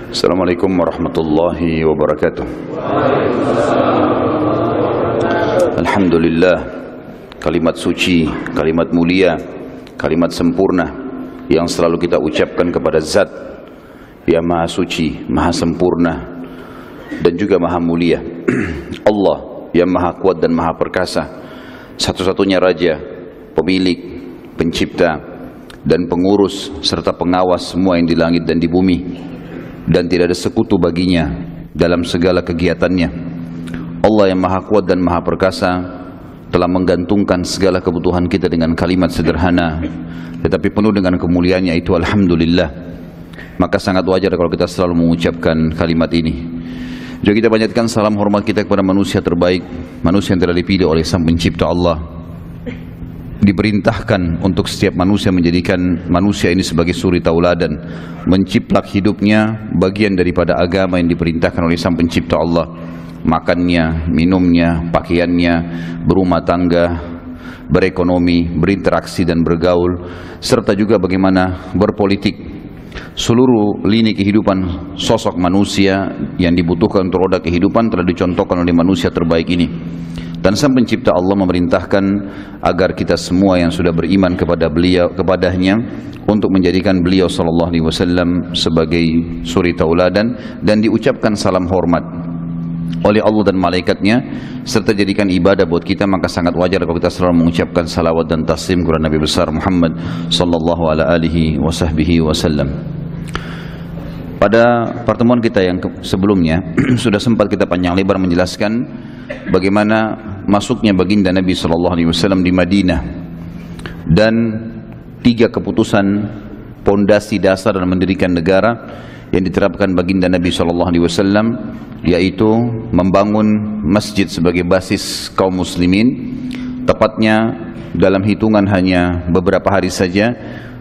Assalamualaikum warahmatullahi wabarakatuh. Alhamdulillah, kalimat suci, kalimat mulia, kalimat sempurna yang selalu kita ucapkan kepada Zat yang Maha Suci, Maha Sempurna dan juga Maha Mulia. Allah yang Maha Kuat dan Maha Perkasa, satu-satunya Raja, Pemilik, Pencipta dan Pengurus serta pengawas semua yang di langit dan di bumi, dan tidak ada sekutu baginya dalam segala kegiatannya. Allah yang Maha Kuat dan Maha Perkasa telah menggantungkan segala kebutuhan kita dengan kalimat sederhana tetapi penuh dengan kemuliaannya, itu Alhamdulillah. Maka sangat wajar kalau kita selalu mengucapkan kalimat ini. Juga kita panjatkan salam hormat kita kepada manusia terbaik, manusia yang telah dipilih oleh Sang Pencipta Allah, diperintahkan untuk setiap manusia menjadikan manusia ini sebagai suri tauladan, menciplak hidupnya bagian daripada agama yang diperintahkan oleh Sang Pencipta Allah. Makannya, minumnya, pakaiannya, berumah tangga, berekonomi, berinteraksi dan bergaul, serta juga bagaimana berpolitik. Seluruh lini kehidupan sosok manusia yang dibutuhkan untuk roda kehidupan telah dicontohkan oleh manusia terbaik ini. Dan Sang Pencipta Allah memerintahkan agar kita semua yang sudah beriman kepada beliau, kepadanya, untuk menjadikan beliau sallallahu alaihi wasallam sebagai suri tauladan dan diucapkan salam hormat oleh Allah dan malaikatnya, serta jadikan ibadah buat kita. Maka sangat wajar kalau kita selalu mengucapkan salawat dan taslim kepada Nabi besar Muhammad sallallahu alaihi wasallam. Pada pertemuan kita yang sebelumnya sudah sempat kita panjang lebar menjelaskan bagaimana masuknya baginda Nabi SAW di Madinah dan 3 keputusan pondasi dasar dalam mendirikan negara yang diterapkan baginda Nabi SAW, yaitu membangun masjid sebagai basis kaum muslimin. Tepatnya dalam hitungan hanya beberapa hari saja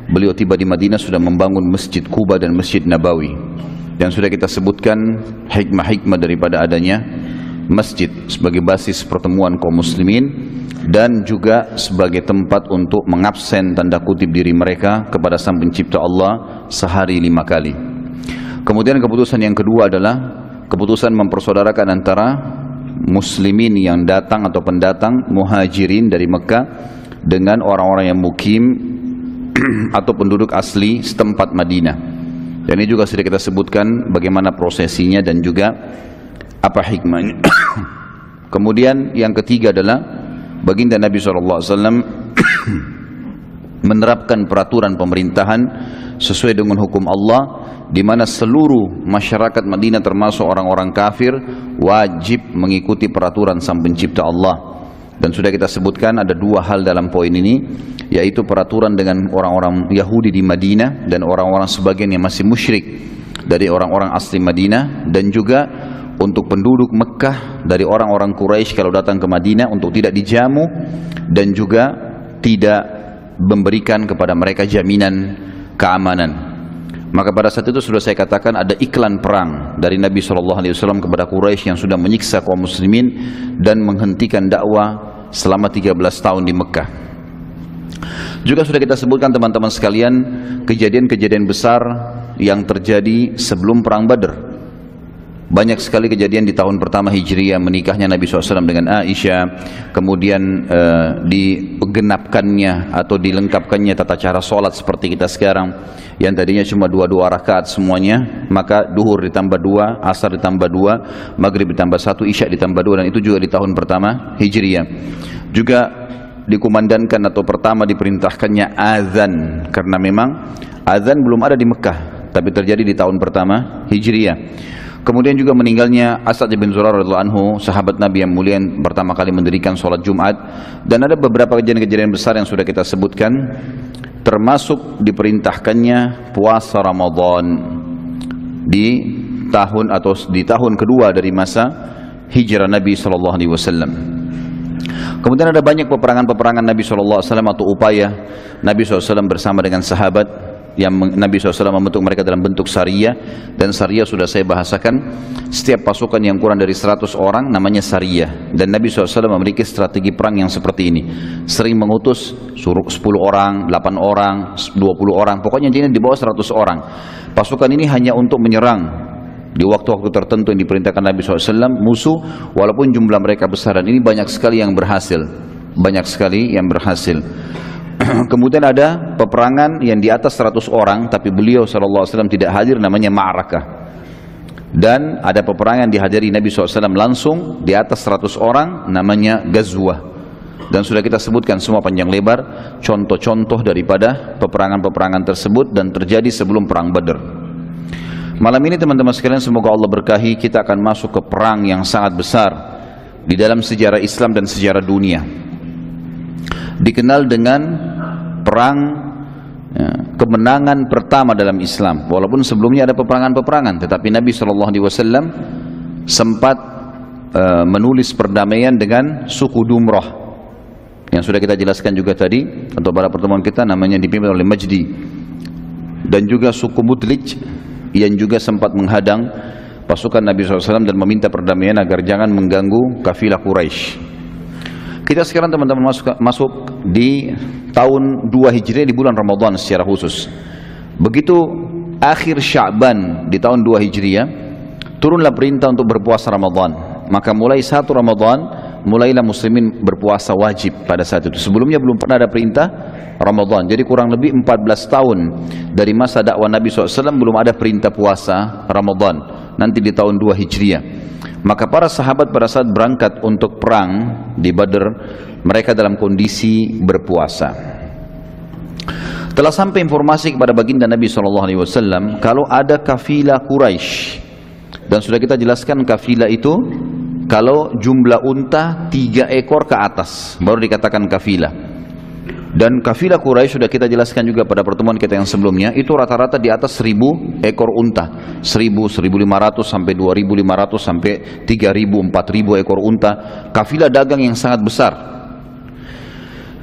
beliau tiba di Madinah sudah membangun Masjid Quba dan Masjid Nabawi, dan sudah kita sebutkan hikmah-hikmah daripada adanya masjid sebagai basis pertemuan kaum muslimin dan juga sebagai tempat untuk mengabsen tanda kutip diri mereka kepada Sang Pencipta Allah sehari 5 kali. Kemudian keputusan yang kedua adalah keputusan mempersaudarakan antara muslimin yang datang atau pendatang muhajirin dari Mekah dengan orang-orang yang mukim atau penduduk asli setempat Madinah. Dan ini juga sudah kita sebutkan bagaimana prosesinya dan juga apa hikmahnya. Kemudian yang ketiga adalah baginda Nabi SAW menerapkan peraturan pemerintahan sesuai dengan hukum Allah, di mana seluruh masyarakat Madinah termasuk orang-orang kafir wajib mengikuti peraturan Sang Pencipta Allah. Dan sudah kita sebutkan ada 2 hal dalam poin ini, yaitu peraturan dengan orang-orang Yahudi di Madinah dan orang-orang sebagian yang masih musyrik dari orang-orang asli Madinah, dan juga untuk penduduk Mekah dari orang-orang Quraisy kalau datang ke Madinah untuk tidak dijamu dan juga tidak memberikan kepada mereka jaminan keamanan. Maka pada saat itu sudah saya katakan ada iklan perang dari Nabi SAW kepada Quraisy yang sudah menyiksa kaum muslimin dan menghentikan dakwah selama 13 tahun di Mekah. Juga sudah kita sebutkan teman-teman sekalian kejadian-kejadian besar yang terjadi sebelum perang Badr. Banyak sekali kejadian di tahun pertama Hijriah, menikahnya Nabi SAW dengan Aisyah, kemudian digenapkannya atau dilengkapkannya tata cara sholat seperti kita sekarang, yang tadinya cuma 2 rakaat semuanya, maka duhur ditambah 2, asar ditambah 2, maghrib ditambah 1, isya ditambah 2, dan itu juga di tahun pertama Hijriah. Juga dikumandangkan atau pertama diperintahkannya azan, karena memang azan belum ada di Mekah, tapi terjadi di tahun pertama Hijriah. Kemudian juga meninggalnya As'ad bin Zurarah radhiyallahu anhu, sahabat Nabi yang mulia yang pertama kali mendirikan sholat Jumat. Dan ada beberapa kejadian-kejadian besar yang sudah kita sebutkan, termasuk diperintahkannya puasa Ramadan di tahun kedua dari masa hijrah Nabi SAW. Kemudian ada banyak peperangan-peperangan Nabi SAW atau upaya Nabi SAW bersama dengan sahabat yang Nabi SAW membentuk mereka dalam bentuk Sariyah. Dan Sariyah sudah saya bahasakan, setiap pasukan yang kurang dari 100 orang namanya Sariyah. Dan Nabi SAW memiliki strategi perang yang seperti ini, sering mengutus suruh 10 orang, 8 orang, 20 orang, pokoknya di bawah 100 orang. Pasukan ini hanya untuk menyerang Di waktu-waktu tertentu yang diperintahkan Nabi SAW, musuh walaupun jumlah mereka besar, dan ini banyak sekali yang berhasil. Banyak sekali yang berhasil. Kemudian ada peperangan yang di atas 100 orang, tapi beliau SAW tidak hadir, namanya Ma'rakah. Dan ada peperangan dihadiri Nabi SAW langsung di atas 100 orang, namanya Ghazwah. Dan sudah kita sebutkan semua panjang lebar contoh-contoh daripada peperangan-peperangan tersebut dan terjadi sebelum perang Badar. Malam ini teman-teman sekalian, semoga Allah berkahi, kita akan masuk ke perang yang sangat besar di dalam sejarah Islam dan sejarah dunia. Dikenal dengan perang kemenangan pertama dalam Islam. Walaupun sebelumnya ada peperangan-peperangan, tetapi Nabi SAW sempat menulis perdamaian dengan suku Dumrah, yang sudah kita jelaskan juga tadi untuk pada pertemuan kita, namanya dipimpin oleh Majdi. Dan juga suku Mudlij yang juga sempat menghadang pasukan Nabi SAW dan meminta perdamaian agar jangan mengganggu kafilah Quraisy. Kita sekarang teman-teman masuk di tahun 2 Hijriah di bulan Ramadan secara khusus. Begitu akhir Sya'ban di tahun 2 Hijriah, turunlah perintah untuk berpuasa Ramadan. Maka mulai 1 Ramadan, mulailah muslimin berpuasa wajib pada saat itu. Sebelumnya belum pernah ada perintah Ramadan. Jadi kurang lebih 14 tahun dari masa dakwah Nabi SAW belum ada perintah puasa Ramadan. Nanti di tahun 2 Hijriah. Maka para sahabat pada saat berangkat untuk perang di Badr, mereka dalam kondisi berpuasa. Telah sampai informasi kepada baginda Nabi SAW kalau ada kafilah Quraisy. Dan sudah kita jelaskan kafilah itu kalau jumlah unta 3 ekor ke atas baru dikatakan kafilah. Dan kafilah Quraisy sudah kita jelaskan juga pada pertemuan kita yang sebelumnya, itu rata-rata di atas 1000 ekor unta, 1000, 1500 sampai 2500 sampai 3000, 4000 ekor unta. Kafilah dagang yang sangat besar.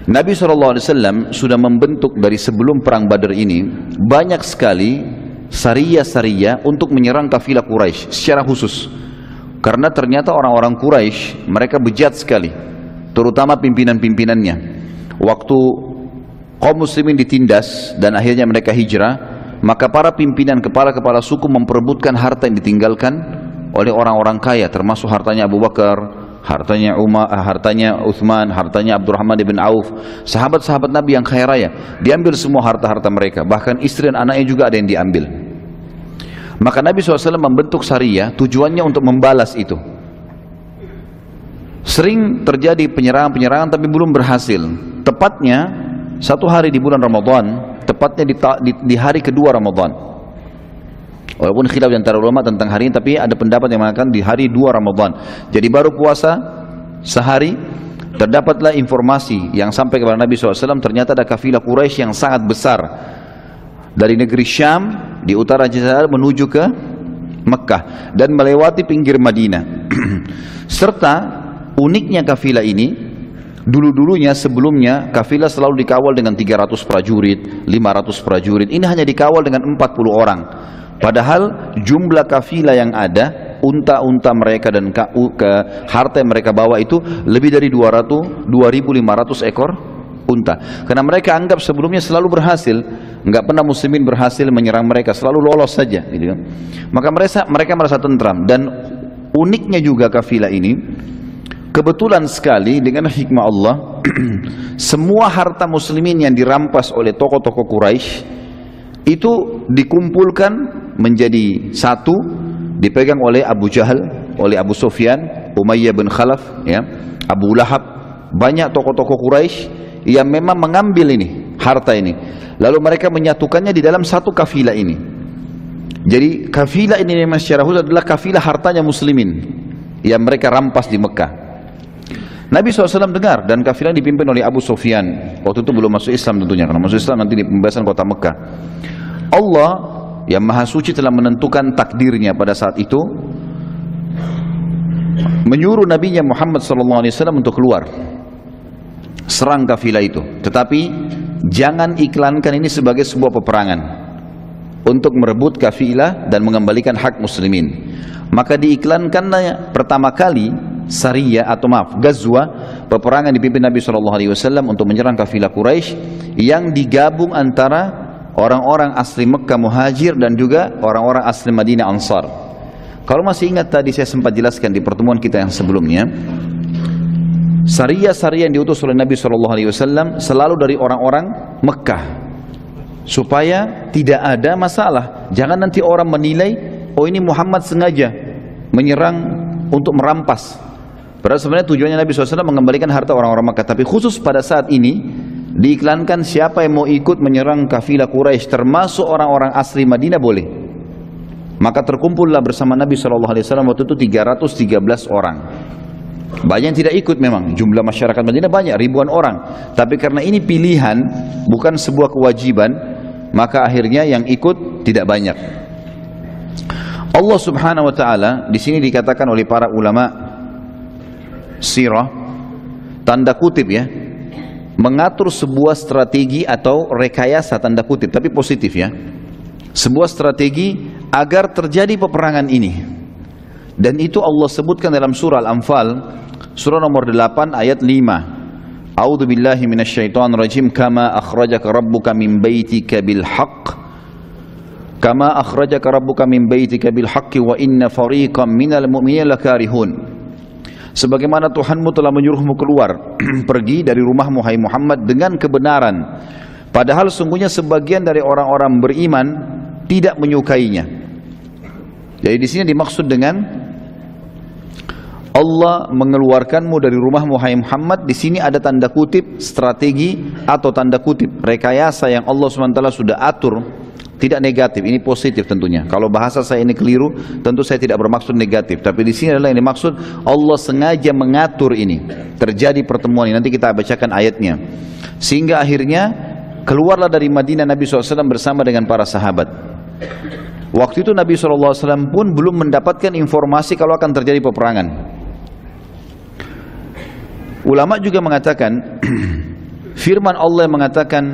Nabi SAW sudah membentuk dari sebelum perang Badar ini banyak sekali sariyah-sariyah untuk menyerang kafilah Quraisy secara khusus. Karena ternyata orang-orang Quraisy mereka bejat sekali, terutama pimpinan-pimpinannya. Waktu kaum muslimin ditindas dan akhirnya mereka hijrah, maka para pimpinan kepala-kepala suku memperebutkan harta yang ditinggalkan oleh orang-orang kaya, termasuk hartanya Abu Bakar, hartanya Umar, hartanya Uthman, hartanya Abdurrahman bin Auf, sahabat-sahabat Nabi yang kaya raya. Diambil semua harta-harta mereka, bahkan istri dan anaknya juga ada yang diambil. Maka Nabi SAW membentuk sariyah tujuannya untuk membalas itu. Sering terjadi penyerangan-penyerangan tapi belum berhasil. Tepatnya 1 hari di bulan Ramadan, tepatnya di hari kedua Ramadan. Walaupun khilaf di antara ulama tentang hari ini, tapi ada pendapat yang mengatakan di hari 2 Ramadan. Jadi baru puasa sehari, terdapatlah informasi yang sampai kepada Nabi SAW, ternyata ada kafilah Quraisy yang sangat besar dari negeri Syam di utara Jazirah menuju ke Mekah dan melewati pinggir Madinah. Serta uniknya kafilah ini, dulu-dulunya sebelumnya kafilah selalu dikawal dengan 300 prajurit, 500 prajurit. Ini hanya dikawal dengan 40 orang. Padahal jumlah kafilah yang ada, unta-unta mereka dan harta yang mereka bawa itu lebih dari 2.500 ekor unta. Karena mereka anggap sebelumnya selalu berhasil, nggak pernah muslimin berhasil menyerang mereka, selalu lolos saja, gitu. Maka mereka merasa tentram. Dan uniknya juga kafilah ini, kebetulan sekali dengan hikmah Allah, semua harta muslimin yang dirampas oleh tokoh-tokoh Quraisy itu dikumpulkan menjadi satu, dipegang oleh Abu Jahal, oleh Abu Sufyan, Umayyah bin Khalaf, ya, Abu Lahab, banyak tokoh-tokoh Quraisy yang memang mengambil ini, harta ini. Lalu mereka menyatukannya di dalam satu kafilah ini. Jadi kafilah ini memang secara khusus adalah kafilah hartanya muslimin yang mereka rampas di Mekah. Nabi SAW dengar, dan kafilah dipimpin oleh Abu Sufyan. Waktu itu belum masuk Islam tentunya, karena masuk Islam nanti di pembebasan kota Mekah. Allah yang Maha Suci telah menentukan takdirnya pada saat itu, menyuruh Nabi Muhammad SAW untuk keluar serang kafilah itu. Tetapi jangan iklankan ini sebagai sebuah peperangan untuk merebut kafilah dan mengembalikan hak muslimin. Maka diiklankannya pertama kali sariyah atau Ghazwah, peperangan dipimpin Nabi SAW untuk menyerang kafilah Quraisy yang digabung antara orang-orang asli Mekah Muhajir dan juga orang-orang asli Madinah Ansar. Kalau masih ingat tadi saya sempat jelaskan di pertemuan kita yang sebelumnya, Sariyah-sariyah yang diutus oleh Nabi SAW selalu dari orang-orang Mekah, supaya tidak ada masalah. Jangan nanti orang menilai, oh ini Muhammad sengaja menyerang untuk merampas. Padahal sebenarnya tujuannya Nabi SAW mengembalikan harta orang-orang Mekah. Tapi khusus pada saat ini diiklankan siapa yang mau ikut menyerang kafilah Quraisy, termasuk orang-orang asli Madinah, boleh. Maka terkumpullah bersama Nabi SAW waktu itu 313 orang. Banyak yang tidak ikut memang, jumlah masyarakat Madinah banyak, ribuan orang. Tapi karena ini pilihan, bukan sebuah kewajiban, maka akhirnya yang ikut tidak banyak. Allah Subhanahu wa taala di sini dikatakan oleh para ulama sirah, tanda kutip ya, mengatur sebuah strategi atau rekayasa, tanda kutip tapi positif ya, sebuah strategi agar terjadi peperangan ini. Dan itu Allah sebutkan dalam surah Al-Anfal, surah nomor 8 ayat 5. A'udzu billahi minasyaitonir rajim. Kama akhrajaka rabbuka min baitika bil haqq. Kama akhrajaka rabbuka min baitika bil haqqi wa inna fariqam minal mu'minina lakarihun. Sebagaimana Tuhanmu telah menyuruhmu keluar pergi dari rumahmu hai Muhammad dengan kebenaran, padahal sungguhnya sebagian dari orang-orang beriman tidak menyukainya. Jadi di sini dimaksud dengan Allah mengeluarkanmu dari rumahmu hai Muhammad, di sini ada tanda kutip strategi atau tanda kutip rekayasa yang Allah SWT sudah atur, tidak negatif, ini positif tentunya. Kalau bahasa saya ini keliru, tentu saya tidak bermaksud negatif, tapi di sini adalah yang dimaksud Allah sengaja mengatur ini terjadi pertemuan ini. Nanti kita bacakan ayatnya. Sehingga akhirnya keluarlah dari Madinah Nabi SAW bersama dengan para sahabat. Waktu itu Nabi SAW pun belum mendapatkan informasi kalau akan terjadi peperangan. Ulama juga mengatakan firman Allah yang mengatakan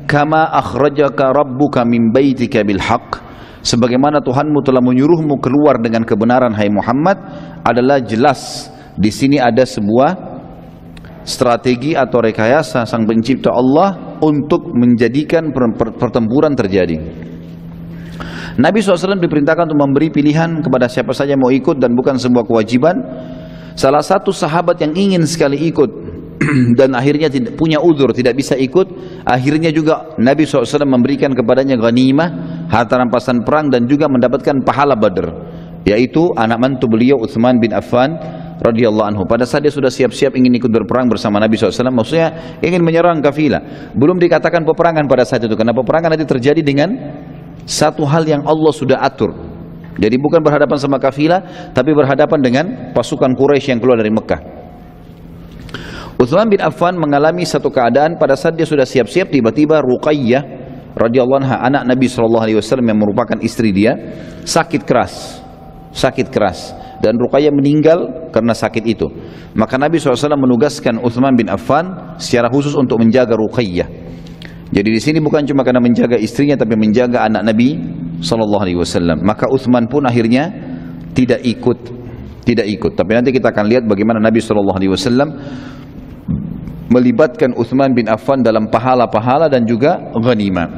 kama akhrajaka rabbuka min baitika bil haqq, sebagaimana Tuhanmu telah menyuruhmu keluar dengan kebenaran hai Muhammad, adalah jelas di sini ada sebuah strategi atau rekayasa Sang Pencipta Allah untuk menjadikan pertempuran terjadi. Nabi SAW diperintahkan untuk memberi pilihan kepada siapa saja yang mau ikut dan bukan sebuah kewajiban. Salah satu sahabat yang ingin sekali ikut dan akhirnya tidak punya uzur, tidak bisa ikut, akhirnya juga Nabi SAW memberikan kepadanya ghanimah, harta rampasan perang, dan juga mendapatkan pahala Badr, yaitu anak mantu beliau Utsman bin Affan radhiyallahu anhu. Pada saat dia sudah siap-siap ingin ikut berperang bersama Nabi SAW, maksudnya ingin menyerang kafilah. Belum dikatakan peperangan pada saat itu, karena peperangan nanti terjadi dengan satu hal yang Allah sudah atur. Jadi bukan berhadapan sama kafilah, tapi berhadapan dengan pasukan Quraisy yang keluar dari Mekah. Utsman bin Affan mengalami satu keadaan pada saat dia sudah siap-siap, tiba-tiba Ruqayyah radhiyallahu anha, anak Nabi SAW yang merupakan istri dia, sakit keras, dan Ruqayyah meninggal karena sakit itu. Maka Nabi SAW menugaskan Utsman bin Affan secara khusus untuk menjaga Ruqayyah. Jadi di sini bukan cuma karena menjaga istrinya, tapi menjaga anak Nabi SAW. Maka Utsman pun akhirnya tidak ikut. Tapi nanti kita akan lihat bagaimana Nabi SAW melibatkan Utsman bin Affan dalam pahala-pahala dan juga ghanimah.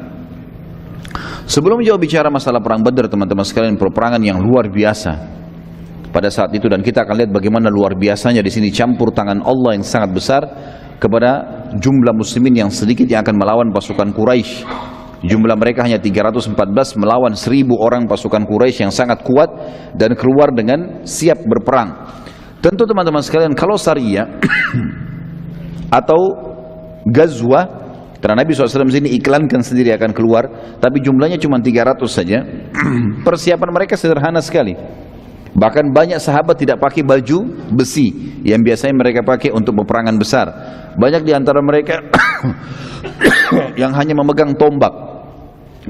Sebelum jauh bicara masalah perang Badar, teman-teman sekalian, peperangan yang luar biasa pada saat itu, dan kita akan lihat bagaimana luar biasanya di sini campur tangan Allah yang sangat besar kepada jumlah muslimin yang sedikit yang akan melawan pasukan Quraisy. Jumlah mereka hanya 314 melawan 1000 orang pasukan Quraisy yang sangat kuat dan keluar dengan siap berperang. Tentu teman-teman sekalian, kalau Sariyah atau Ghazwah, karena Nabi SAW sini iklankan sendiri akan keluar, tapi jumlahnya cuma 300 saja. Persiapan mereka sederhana sekali. Bahkan banyak sahabat tidak pakai baju besi yang biasanya mereka pakai untuk peperangan besar. Banyak di antara mereka yang hanya memegang tombak.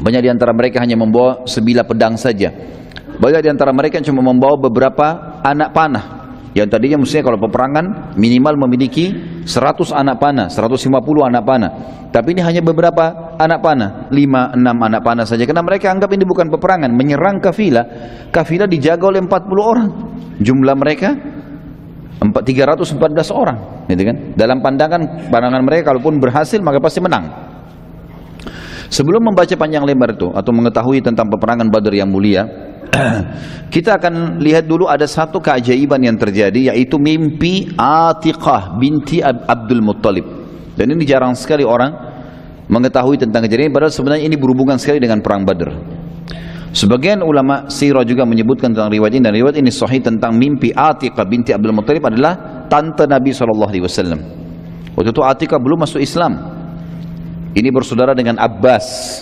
Banyak di antara mereka hanya membawa sebilah pedang saja. Banyak di antara mereka cuma membawa beberapa anak panah. Yang tadinya mestinya kalau peperangan minimal memiliki 100 anak panah, 150 anak panah. Tapi ini hanya beberapa anak panah, 5-6 anak panah saja. Karena mereka anggap ini bukan peperangan, menyerang kafilah. Kafilah dijaga oleh 40 orang. Jumlah mereka 314 orang, gitu kan? Dalam pandangan mereka, kalaupun berhasil maka pasti menang. Sebelum membaca panjang lebar itu atau mengetahui tentang peperangan Badar yang mulia, Kita akan lihat dulu ada satu keajaiban yang terjadi, yaitu mimpi Atiqah binti Abdul Muttalib. Dan ini jarang sekali orang mengetahui tentang kejadian ini, padahal sebenarnya ini berhubungan sekali dengan perang Badr. Sebagian ulama sirah juga menyebutkan tentang riwayat ini, dan riwayat ini sahih tentang mimpi Atiqah binti Abdul Muttalib adalah tante Nabi SAW. Waktu itu Atiqah belum masuk Islam. Ini bersaudara dengan Abbas,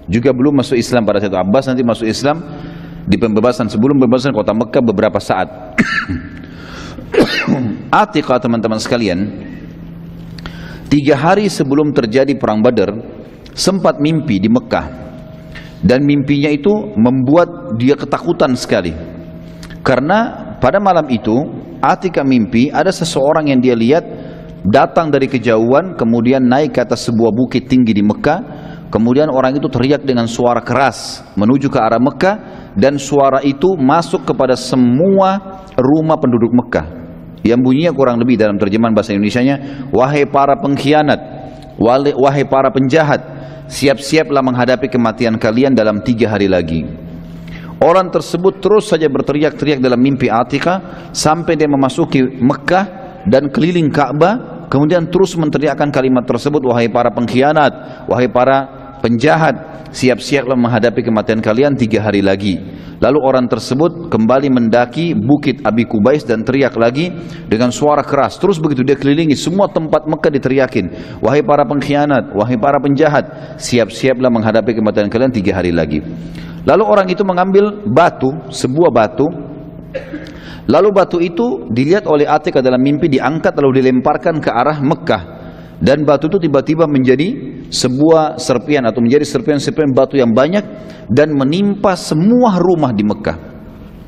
juga belum masuk Islam pada saat itu. Abbas nanti masuk Islam di pembebasan, sebelum pembebasan kota Mekah beberapa saat. Atiqah, teman-teman sekalian, 3 hari sebelum terjadi perang Badar sempat mimpi di Mekah, dan mimpinya itu membuat dia ketakutan sekali, karena pada malam itu Atiqah mimpi ada seseorang yang dia lihat datang dari kejauhan, kemudian naik ke atas sebuah bukit tinggi di Mekah. Kemudian orang itu teriak dengan suara keras menuju ke arah Mekah, dan suara itu masuk kepada semua rumah penduduk Mekah, yang bunyinya kurang lebih dalam terjemahan bahasa Indonesianya, wahai para pengkhianat, wahai para penjahat, siap-siaplah menghadapi kematian kalian dalam 3 hari lagi. Orang tersebut terus saja berteriak-teriak dalam mimpi Atiqah sampai dia memasuki Mekah dan keliling Ka'bah, kemudian terus menteriakkan kalimat tersebut, wahai para pengkhianat, wahai para penjahat, siap-siaplah menghadapi kematian kalian 3 hari lagi. Lalu orang tersebut kembali mendaki bukit Abi Kubais dan teriak lagi dengan suara keras. Terus begitu dia kelilingi semua tempat Mekah, diteriakin, wahai para pengkhianat, wahai para penjahat, siap-siaplah menghadapi kematian kalian 3 hari lagi. Lalu orang itu mengambil batu, sebuah batu. Lalu batu itu dilihat oleh Atiqah dalam mimpi, diangkat lalu dilemparkan ke arah Mekah. Dan batu itu tiba-tiba menjadi sebuah serpian, atau menjadi serpian-serpian batu yang banyak, dan menimpa semua rumah di Mekah.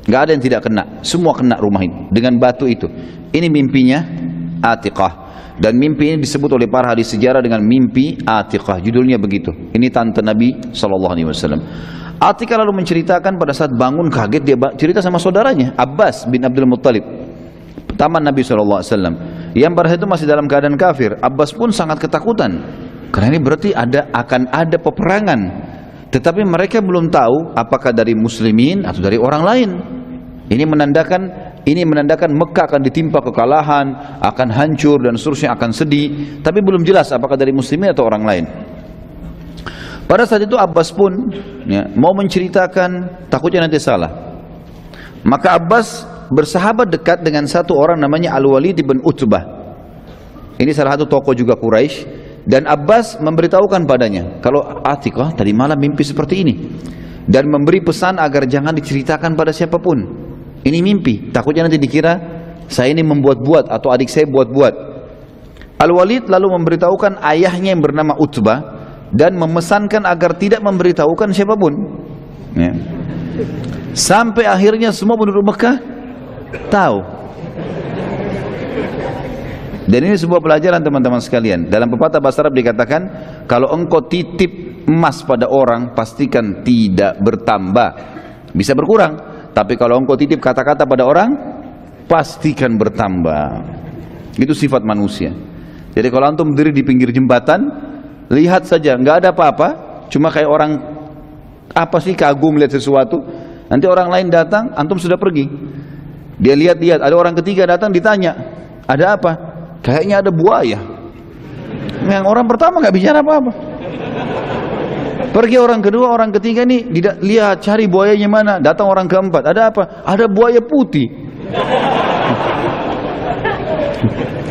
Gak ada yang tidak kena, semua kena rumah ini dengan batu itu. Ini mimpinya Atiqah, dan mimpi ini disebut oleh para ahli sejarah dengan mimpi Atiqah. Judulnya begitu. Ini tante Nabi SAW. Atiqah lalu menceritakan pada saat bangun kaget, dia cerita sama saudaranya Abbas bin Abdul Muttalib, taman Nabi SAW, yang pada saat itu masih dalam keadaan kafir. Abbas pun sangat ketakutan, karena ini berarti akan ada peperangan, tetapi mereka belum tahu apakah dari muslimin atau dari orang lain. Ini menandakan Mekah akan ditimpa kekalahan, akan hancur dan seterusnya, akan sedih, tapi belum jelas apakah dari muslimin atau orang lain. Pada saat itu Abbas pun mau menceritakan, takutnya nanti salah. Maka Abbas bersahabat dekat dengan satu orang namanya Al-Walid bin Utbah. Ini salah satu tokoh juga Quraisy, dan Abbas memberitahukan padanya kalau Atiqah tadi malam mimpi seperti ini, dan memberi pesan agar jangan diceritakan pada siapapun. Ini mimpi, takutnya nanti dikira saya ini membuat-buat atau adik saya buat-buat. Al-Walid lalu memberitahukan ayahnya yang bernama Utbah, dan memesankan agar tidak memberitahukan siapapun. Sampai akhirnya semua penduduk Mekah tahu. Dan ini sebuah pelajaran, teman-teman sekalian. Dalam pepatah bahasa Arab dikatakan, kalau engkau titip emas pada orang, pastikan tidak bertambah, bisa berkurang. Tapi kalau engkau titip kata-kata pada orang, pastikan bertambah. Itu sifat manusia. Jadi kalau antum berdiri di pinggir jembatan, lihat saja, nggak ada apa-apa, cuma kayak orang apa sih, kagum lihat sesuatu. Nanti orang lain datang, antum sudah pergi. Dia lihat-lihat, ada orang ketiga datang, ditanya, ada apa? Kayaknya ada buaya. Yang orang pertama nggak bicara apa-apa. Pergi orang kedua, orang ketiga nih, lihat cari buayanya mana. Datang orang keempat, ada apa? Ada buaya putih.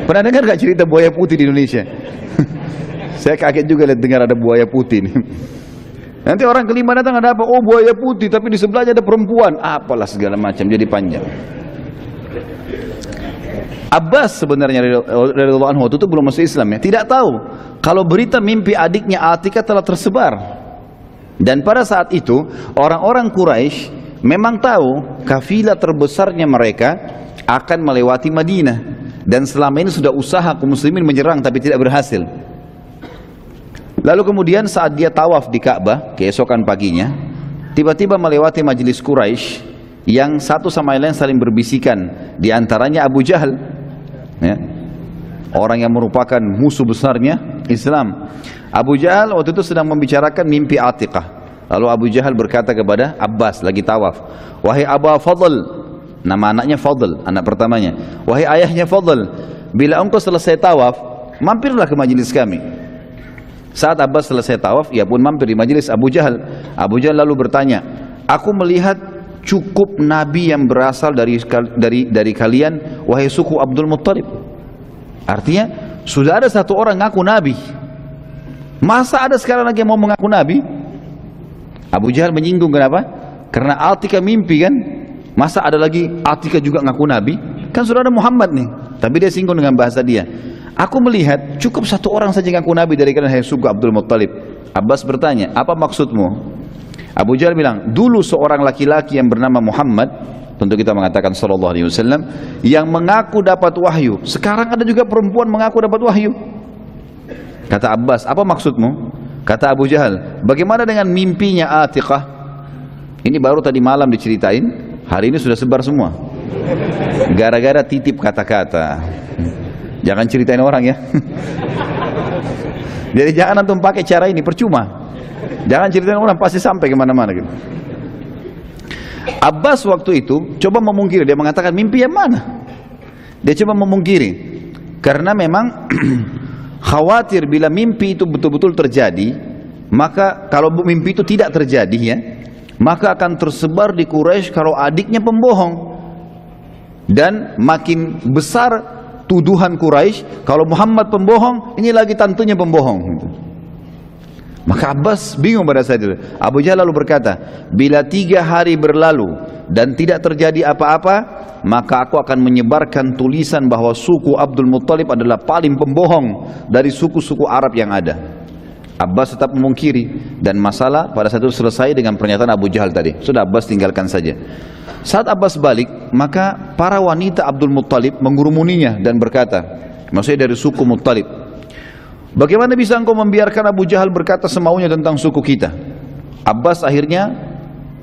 Pernah dengar nggak cerita buaya putih di Indonesia? Saya kaget juga lihat dengar ada buaya putih nih. Nanti orang kelima datang, ada apa? Oh, buaya putih, tapi di sebelahnya ada perempuan. Apalah segala macam, jadi panjang. Abbas sebenarnya radhiyallahu anhu itu belum masuk Islam ya, tidak tahu kalau berita mimpi adiknya Atiqah telah tersebar. Dan pada saat itu orang-orang Quraisy memang tahu kafilah terbesarnya mereka akan melewati Madinah, dan selama ini sudah usaha kaum muslimin menyerang tapi tidak berhasil. Lalu kemudian saat dia tawaf di Ka'bah keesokan paginya, tiba-tiba melewati majelis Quraisy yang satu sama lain saling berbisikan, di antaranya Abu Jahal, ya, orang yang merupakan musuh besarnya Islam. Abu Jahal waktu itu sedang membicarakan mimpi Atiqah. Lalu Abu Jahal berkata kepada Abbas lagi tawaf, "Wahai Aba Fadl," nama anaknya Fadl, anak pertamanya, "Wahai ayahnya Fadl, bila engkau selesai tawaf, mampirlah ke majelis kami." Saat Abbas selesai tawaf, ia pun mampir di majelis Abu Jahal. Abu Jahal lalu bertanya, "Aku melihat cukup nabi yang berasal dari kalian, wahai suku Abdul Muttalib." Artinya sudah ada satu orang ngaku nabi. Masa ada sekarang lagi yang mau mengaku nabi? Abu Jahal menyinggung, kenapa? Karena Atika mimpi kan. Masa ada lagi Atika juga ngaku nabi? Kan sudah ada Muhammad nih. Tapi dia singgung dengan bahasa dia. "Aku melihat cukup satu orang saja ngaku nabi dari kalian, hai suku Abdul Muttalib." Abbas bertanya, "Apa maksudmu?" Abu Jahal bilang, "Dulu seorang laki-laki yang bernama Muhammad," tentu kita mengatakan sallallahu alaihi wasallam, "yang mengaku dapat wahyu. Sekarang ada juga perempuan mengaku dapat wahyu." Kata Abbas, "Apa maksudmu?" Kata Abu Jahal, "Bagaimana dengan mimpinya Atiqah?" Ini baru tadi malam diceritain, hari ini sudah sebar semua. Gara-gara titip kata-kata. Jangan ceritain orang ya. Jadi jangan antum pakai cara ini, percuma. Jangan ceritain orang, pasti sampai kemana-mana gitu. Abbas waktu itu coba memungkiri, dia mengatakan mimpi yang mana? Dia coba memungkiri, karena memang khawatir bila mimpi itu betul-betul terjadi, maka kalau mimpi itu tidak terjadi ya, maka akan tersebar di Quraisy kalau adiknya pembohong, dan makin besar tuduhan Quraisy kalau Muhammad pembohong, ini lagi tantunya pembohong. Maka Abbas bingung pada saat itu. Abu Jahal lalu berkata, "Bila 3 hari berlalu dan tidak terjadi apa-apa, maka aku akan menyebarkan tulisan bahwa suku Abdul Muttalib adalah paling pembohong dari suku-suku Arab yang ada." Abbas tetap memungkiri, dan masalah pada saat itu selesai dengan pernyataan Abu Jahal tadi. Sudah, Abbas tinggalkan saja. Saat Abbas balik, maka para wanita Abdul Muttalib mengurumuninya dan berkata, maksudnya dari suku Muttalib, "Bagaimana bisa engkau membiarkan Abu Jahal berkata semaunya tentang suku kita?" Abbas akhirnya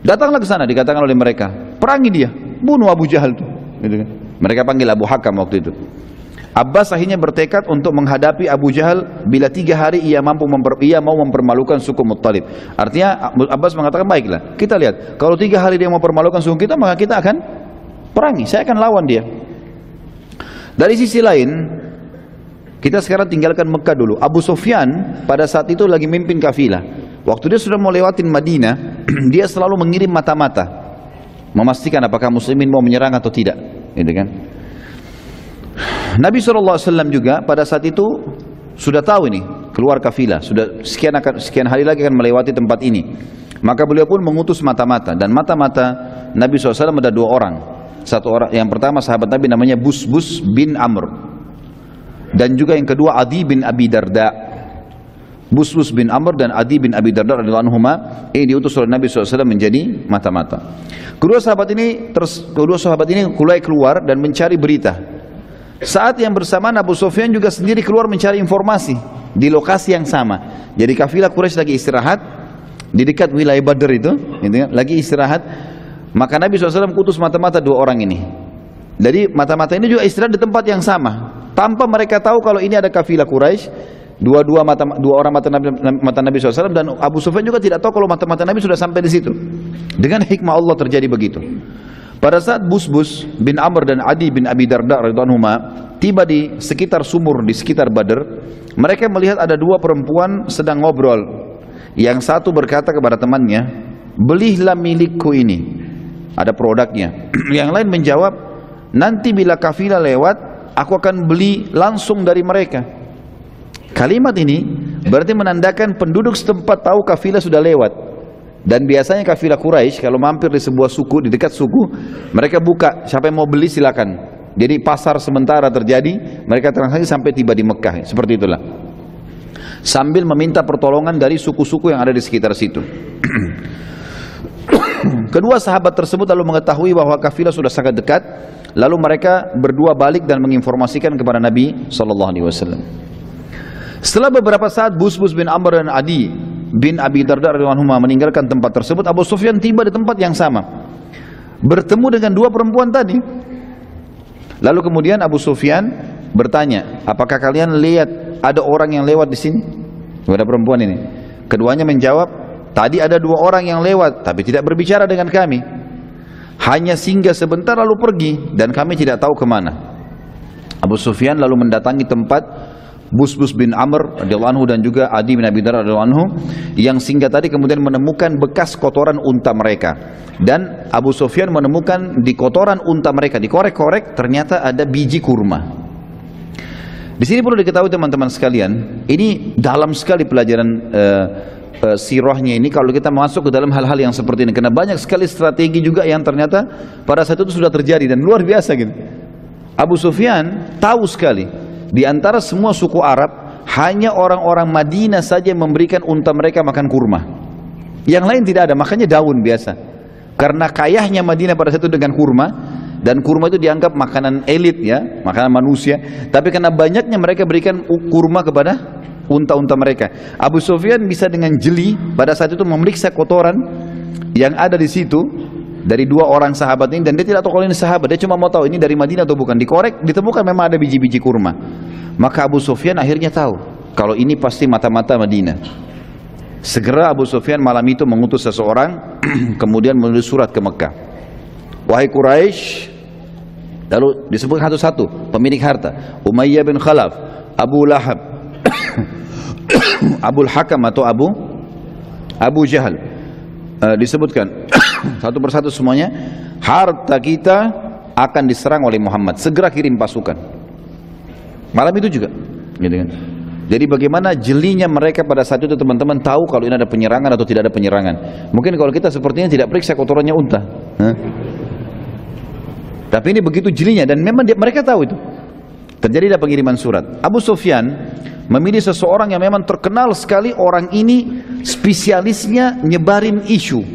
datanglah ke sana, dikatakan oleh mereka, "Perangi dia, bunuh Abu Jahal itu." Gitu kan. Mereka panggil Abu Hakam waktu itu. Abbas akhirnya bertekad untuk menghadapi Abu Jahal bila 3 hari ia mau mempermalukan suku Muttalib. Artinya Abbas mengatakan, baiklah, kita lihat, kalau 3 hari dia mau mempermalukan suku kita, maka kita akan perangi, saya akan lawan dia. Dari sisi lain, kita sekarang tinggalkan Mekah dulu. Abu Sufyan pada saat itu lagi memimpin kafilah. Waktu dia sudah mau lewatin Madinah, dia selalu mengirim mata-mata, memastikan apakah muslimin mau menyerang atau tidak, gitu kan. Nabi SAW juga pada saat itu sudah tahu ini, keluar kafilah, sudah sekian hari lagi akan melewati tempat ini. Maka beliau pun mengutus mata-mata, dan mata-mata Nabi SAW ada 2 orang. Satu orang, yang pertama sahabat Nabi namanya Busbus bin Amr, dan juga yang kedua Adi bin Abi Darda. Busbus bin Amr dan Adi bin Abi Darda radhiyallahu anhuma ini diutus oleh Nabi SAW menjadi mata-mata. Kedua sahabat ini mulai keluar dan mencari berita. Saat yang bersamaan Abu Sufyan juga sendiri keluar mencari informasi di lokasi yang sama. Jadi kafilah Quraisy lagi istirahat di dekat wilayah Badr itu, gitu kan, lagi istirahat. Maka Nabi SAW kutus mata-mata 2 orang ini. Jadi mata-mata ini juga istirahat di tempat yang sama, tanpa mereka tahu kalau ini ada kafilah Quraisy. Dua orang mata Nabi SAW, dan Abu Sufyan juga tidak tahu kalau mata-mata Nabi sudah sampai di situ. Dengan hikmah Allah terjadi begitu. Pada saat Busbus bin Amr dan Adi bin Abi Darda radhiyallahu anhuma tiba di sekitar sumur di sekitar Badr, mereka melihat ada 2 perempuan sedang ngobrol. Yang satu berkata kepada temannya, "Belilah milikku ini, ada produknya." Yang lain menjawab, "Nanti bila kafilah lewat, aku akan beli langsung dari mereka." Kalimat ini berarti menandakan penduduk setempat tahu kafilah sudah lewat. Dan biasanya kafilah Quraisy kalau mampir di sebuah suku, di dekat suku, mereka buka, siapa yang mau beli silakan. Jadi pasar sementara terjadi, mereka transaksi sampai tiba di Mekah, seperti itulah. Sambil meminta pertolongan dari suku-suku yang ada di sekitar situ. Kedua sahabat tersebut lalu mengetahui bahwa kafilah sudah sangat dekat, lalu mereka berdua balik dan menginformasikan kepada Nabi SAW. Setelah beberapa saat Busbus bin Amr dan Adi bin Abi Darda radhiyallahu anhu meninggalkan tempat tersebut, Abu Sufyan tiba di tempat yang sama, bertemu dengan 2 perempuan tadi. Lalu kemudian Abu Sufyan bertanya, "Apakah kalian lihat ada orang yang lewat di sini?" Kepada perempuan ini. Keduanya menjawab, tadi ada 2 orang yang lewat, tapi tidak berbicara dengan kami. Hanya singgah sebentar lalu pergi, dan kami tidak tahu kemana. Abu Sufyan lalu mendatangi tempat Busbus bin Amr radhiyallahu anhu dan juga Adi bin Abi Darda radhiyallahu anhu yang singgah tadi, kemudian menemukan bekas kotoran unta mereka. Dan Abu Sufyan menemukan di kotoran unta mereka, dikorek-korek, ternyata ada biji kurma. Di sini perlu diketahui teman-teman sekalian, ini dalam sekali pelajaran sirahnya ini kalau kita masuk ke dalam hal-hal yang seperti ini, karena banyak sekali strategi juga yang ternyata pada saat itu sudah terjadi dan luar biasa gitu. Abu Sufyan tahu sekali, di antara semua suku Arab hanya orang-orang Madinah saja yang memberikan unta mereka makan kurma. Yang lain tidak ada, makanya daun biasa. Karena kayahnya Madinah pada saat itu dengan kurma, dan kurma itu dianggap makanan elit ya, makanan manusia. Tapi karena banyaknya mereka berikan kurma kepada unta-unta mereka. Abu Sufyan bisa dengan jeli pada saat itu memeriksa kotoran yang ada di situ dari 2 orang sahabat ini, dan dia tidak tahu kalau ini sahabat, dia cuma mau tahu ini dari Madinah atau bukan. Dikorek, ditemukan memang ada biji-biji kurma. Maka Abu Sufyan akhirnya tahu kalau ini pasti mata-mata Madinah. Segera Abu Sufyan malam itu mengutus seseorang kemudian menulis surat ke Mekah. Wahai Quraisy, lalu disebut satu-satu pemilik harta, Umayyah bin Khalaf, Abu Lahab, Abul Hakam atau Abu Jahal, disebutkan satu persatu semuanya, harta kita akan diserang oleh Muhammad, segera kirim pasukan. Malam itu juga gitu kan. Jadi bagaimana jelinya mereka pada saat itu teman-teman tahu kalau ini ada penyerangan atau tidak ada penyerangan. Mungkin kalau kita sepertinya tidak periksa kotorannya unta, tapi ini begitu jelinya, dan memang mereka tahu itu. Terjadilah pengiriman surat. Abu Sufyan memilih seseorang yang memang terkenal sekali, orang ini spesialisnya nyebarin isu.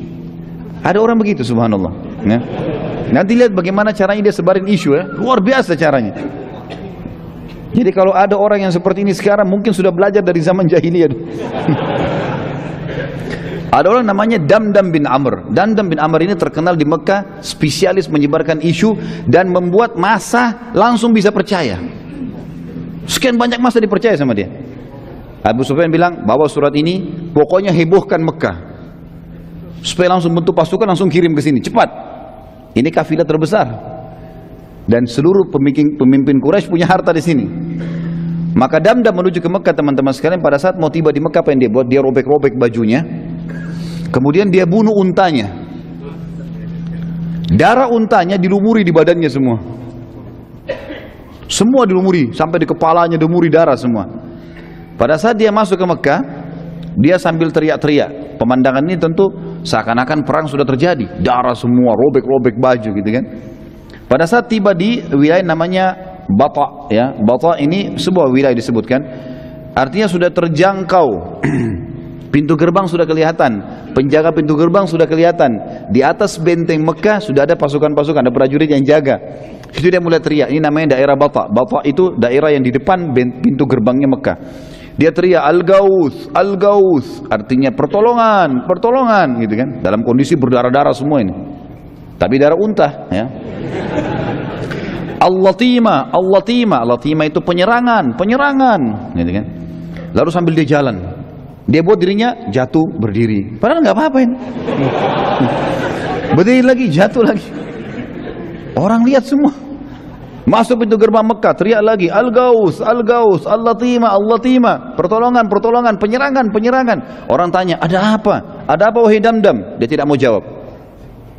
Ada orang begitu, subhanallah ya. Nanti lihat bagaimana caranya dia sebarin isu ya, luar biasa caranya. Jadi kalau ada orang yang seperti ini sekarang mungkin sudah belajar dari zaman jahiliyah. Ada orang namanya Damdam bin Amr. Damdam bin Amr ini terkenal di Mekah, spesialis menyebarkan isu dan membuat massa langsung bisa percaya. Sekian banyak massa dipercaya sama dia. Abu Sufyan bilang, bawa surat ini, pokoknya hebohkan Mekah, supaya langsung bentuk pasukan, langsung kirim ke sini, cepat. Ini kafilah terbesar, dan seluruh pemimpin Quraisy punya harta di sini. Maka Damdam menuju ke Mekah, teman-teman sekalian. Pada saat mau tiba di Mekah, apa yang dia buat? Dia robek-robek bajunya, kemudian dia bunuh untanya. Darah untanya dilumuri di badannya semua. Semua dilumuri, sampai di kepalanya dilumuri darah semua. Pada saat dia masuk ke Mekah, dia sambil teriak-teriak. Pemandangan ini tentu seakan-akan perang sudah terjadi. Darah semua, robek-robek baju gitu kan. Pada saat tiba di wilayah namanya Bata, ya, Bata ini sebuah wilayah disebutkan, artinya sudah terjangkau. Pintu gerbang sudah kelihatan, penjaga pintu gerbang sudah kelihatan. Di atas benteng Mekah sudah ada pasukan-pasukan, ada prajurit yang jaga. Itu dia mulai teriak. Ini namanya daerah Bata. Bata itu daerah yang di depan pintu gerbangnya Mekah. Dia teriak Al-Gauth, Al-Gauth, artinya pertolongan, pertolongan, gitu kan. Dalam kondisi berdarah-darah semua ini, tapi darah unta, ya. Al-Latima, Al-Latima, Al-Latima itu penyerangan, penyerangan, gitu kan. Lalu sambil dia jalan, dia buat dirinya jatuh berdiri, padahal nggak apa-apa ini. Berdiri lagi, jatuh lagi. Orang lihat semua. Masuk pintu gerbang Mekah, teriak lagi Al-Gauth, Al-Gauth, Al-Latima, Al-Latima, pertolongan, pertolongan, penyerangan, penyerangan. Orang tanya, ada apa? Ada apa wahai Damdam? Dia tidak mau jawab.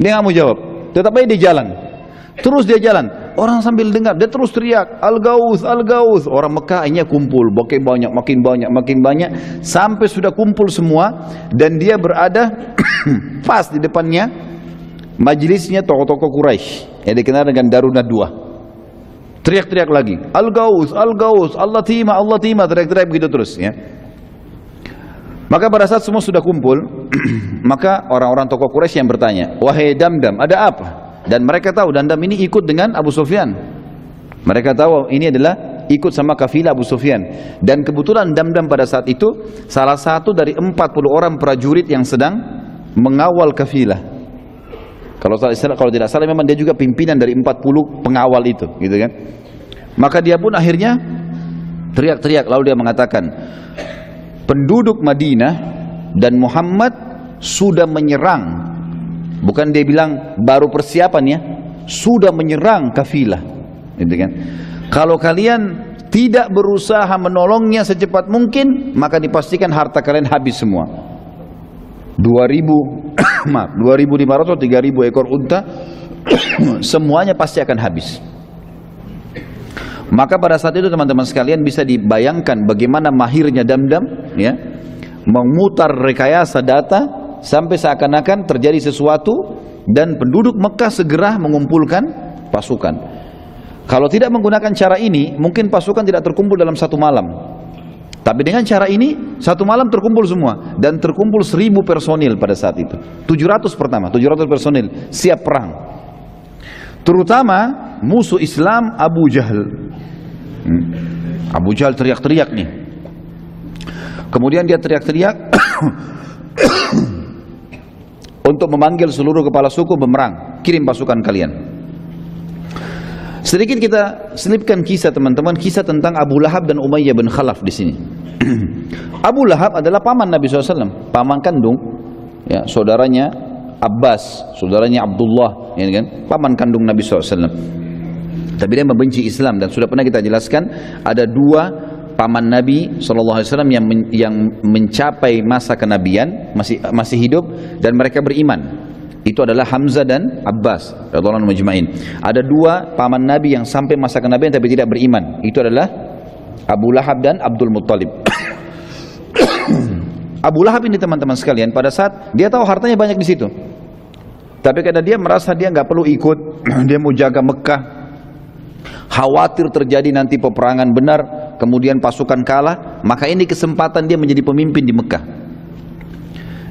Dia nggak mau jawab. Tetapi dia jalan. Terus dia jalan. Orang sambil dengar, dia terus teriak Al-Gauth, Al-Gauth. Orang Mekah akhirnya kumpul, makin banyak, makin banyak, makin banyak, sampai sudah kumpul semua, dan dia berada pas di depannya majelisnya tokoh-tokoh Quraisy yang dikenal dengan Darunah II. Teriak-teriak lagi Al-Gauth, Al-Gauth, Al-Latima, Al-Latima, teriak-teriak begitu terus, ya. Maka pada saat semua sudah kumpul, maka orang-orang tokoh Quraisy yang bertanya, wahai Damdam, ada apa? Dan mereka tahu Damdam ini ikut dengan Abu Sufyan. Mereka tahu ini adalah ikut sama kafilah Abu Sufyan. Dan kebetulan Damdam pada saat itu salah satu dari 40 orang prajurit yang sedang mengawal kafilah. Kalau tidak salah memang dia juga pimpinan dari 40 pengawal itu, gitu kan. Maka dia pun akhirnya teriak-teriak, lalu dia mengatakan, penduduk Madinah dan Muhammad sudah menyerang. Bukan dia bilang baru persiapan ya, sudah menyerang kafilah. Gitu kan? Kalau kalian tidak berusaha menolongnya secepat mungkin, maka dipastikan harta kalian habis semua. 2.500 atau 3.000 ekor unta semuanya pasti akan habis. Maka pada saat itu teman-teman sekalian bisa dibayangkan bagaimana mahirnya Damdam ya, memutar rekayasa data sampai seakan-akan terjadi sesuatu dan penduduk Mekah segera mengumpulkan pasukan. Kalau tidak menggunakan cara ini, mungkin pasukan tidak terkumpul dalam satu malam. Tapi dengan cara ini, satu malam terkumpul semua. Dan terkumpul 1.000 personil pada saat itu. 700 pertama, 700 personil siap perang. Terutama musuh Islam Abu Jahal. Abu Jahal teriak-teriak nih. Kemudian dia teriak-teriak untuk memanggil seluruh kepala suku memerang. Kirim pasukan kalian. Sedikit kita selipkan kisah teman-teman, kisah tentang Abu Lahab dan Umayyah bin Khalaf di sini. Abu Lahab adalah paman Nabi SAW, paman kandung, ya, saudaranya Abbas, saudaranya Abdullah, ya kan, paman kandung Nabi SAW. Tapi dia membenci Islam dan sudah pernah kita jelaskan ada dua paman Nabi SAW yang mencapai masa kenabian, masih hidup dan mereka beriman. Itu adalah Hamzah dan Abbas radhiyallahu anhum majma'in. Ada dua paman Nabi yang sampai masa kenabian tapi tidak beriman. Itu adalah Abu Lahab dan Abdul Muttalib. Abu Lahab ini teman-teman sekalian, pada saat dia tahu hartanya banyak di situ, tapi karena dia merasa dia nggak perlu ikut, dia mau jaga Mekah, khawatir terjadi nanti peperangan benar, kemudian pasukan kalah, maka ini kesempatan dia menjadi pemimpin di Mekah.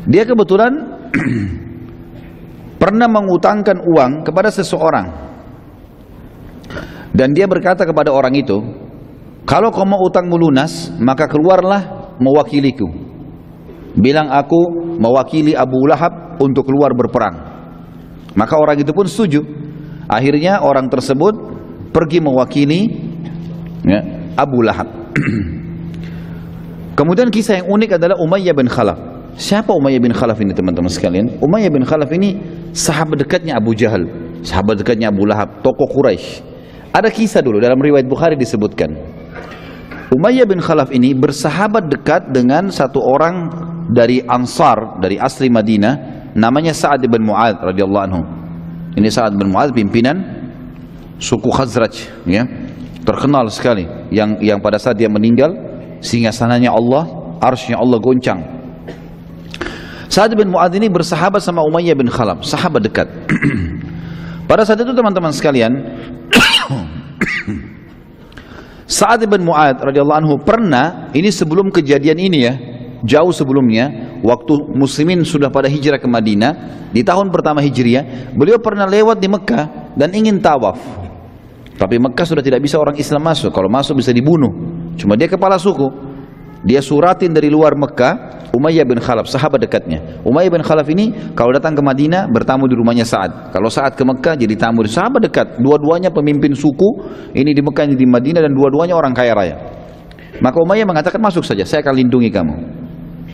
Dia kebetulan pernah mengutangkan uang kepada seseorang dan dia berkata kepada orang itu, kalau kau mau utangmu lunas, maka keluarlah mewakiliku, bilang aku mewakili Abu Lahab untuk keluar berperang. Maka orang itu pun setuju. Akhirnya orang tersebut pergi mewakili ya, Abu Lahab. Kemudian kisah yang unik adalah Umayyah bin Khalaf. Siapa Umayyah bin Khalaf ini teman-teman sekalian? Umayyah bin Khalaf ini sahabat dekatnya Abu Jahal, sahabat dekatnya Abu Lahab, tokoh Quraisy. Ada kisah dulu dalam riwayat Bukhari disebutkan. Umayyah bin Khalaf ini bersahabat dekat dengan satu orang dari Ansar, dari asli Madinah, namanya Sa'ad bin Mu'adz radhiyallahu anhu. Ini Sa'ad bin Mu'adz pimpinan suku Khazraj, ya. Terkenal sekali yang pada saat dia meninggal singgasananya Allah, arsy-Nya Allah goncang. Sa'ad bin Mu'adz ini bersahabat sama Umayyah bin Khalaf, sahabat dekat. Pada saat itu teman-teman sekalian, Sa'ad bin Mu'adz radhiyallahu anhu pernah, ini sebelum kejadian ini ya, jauh sebelumnya, waktu muslimin sudah pada hijrah ke Madinah, di tahun pertama Hijriah, beliau pernah lewat di Mekah dan ingin tawaf. Tapi Mekah sudah tidak bisa orang Islam masuk, kalau masuk bisa dibunuh. Cuma dia kepala suku. Dia suratin dari luar Mekah Umayyah bin Khalaf, sahabat dekatnya. Umayyah bin Khalaf ini kalau datang ke Madinah bertamu di rumahnya Sa'ad. Kalau Sa'ad ke Mekah jadi tamu di sahabat dekat. Dua-duanya pemimpin suku, ini di Mekah, ini di Madinah, dan dua-duanya orang kaya raya. Maka Umayyah mengatakan, masuk saja, saya akan lindungi kamu.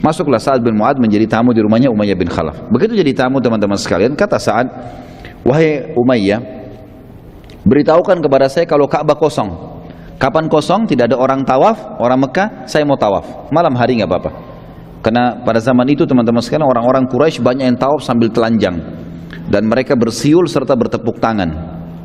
Masuklah Sa'ad bin Mu'adz menjadi tamu di rumahnya Umayyah bin Khalaf. Begitu jadi tamu teman-teman sekalian, kata Sa'ad, wahai Umayyah, beritahukan kepada saya kalau Ka'bah kosong. Kapan kosong, tidak ada orang tawaf, orang Mekah, saya mau tawaf. Malam hari nggak apa-apa. Karena pada zaman itu teman-teman sekalian, orang-orang Quraisy banyak yang tawaf sambil telanjang. Dan mereka bersiul serta bertepuk tangan.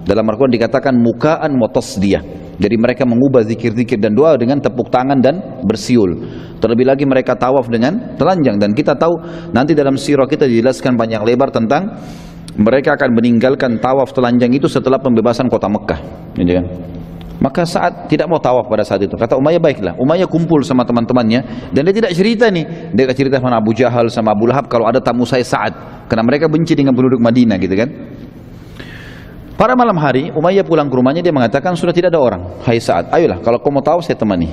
Dalam Al-Quran dikatakan mukaan wa tasdiyah. Jadi mereka mengubah zikir-zikir dan doa dengan tepuk tangan dan bersiul. Terlebih lagi mereka tawaf dengan telanjang. Dan kita tahu nanti dalam sirah kita dijelaskan panjang lebar tentang mereka akan meninggalkan tawaf telanjang itu setelah pembebasan kota Mekah. Gitu kan? Maka Sa'ad tidak mau tawaf pada saat itu. Kata Umayyah, baiklah. Umayyah kumpul sama teman-temannya dan dia tidak cerita nih. Dia cerita sama Abu Jahal, sama Abu Lahab kalau ada tamu saya Sa'ad, karena mereka benci dengan penduduk Madinah, gitu kan. Pada malam hari Umayyah pulang ke rumahnya, dia mengatakan sudah tidak ada orang. Hai Sa'ad, ayolah kalau kau mau tawaf saya temani.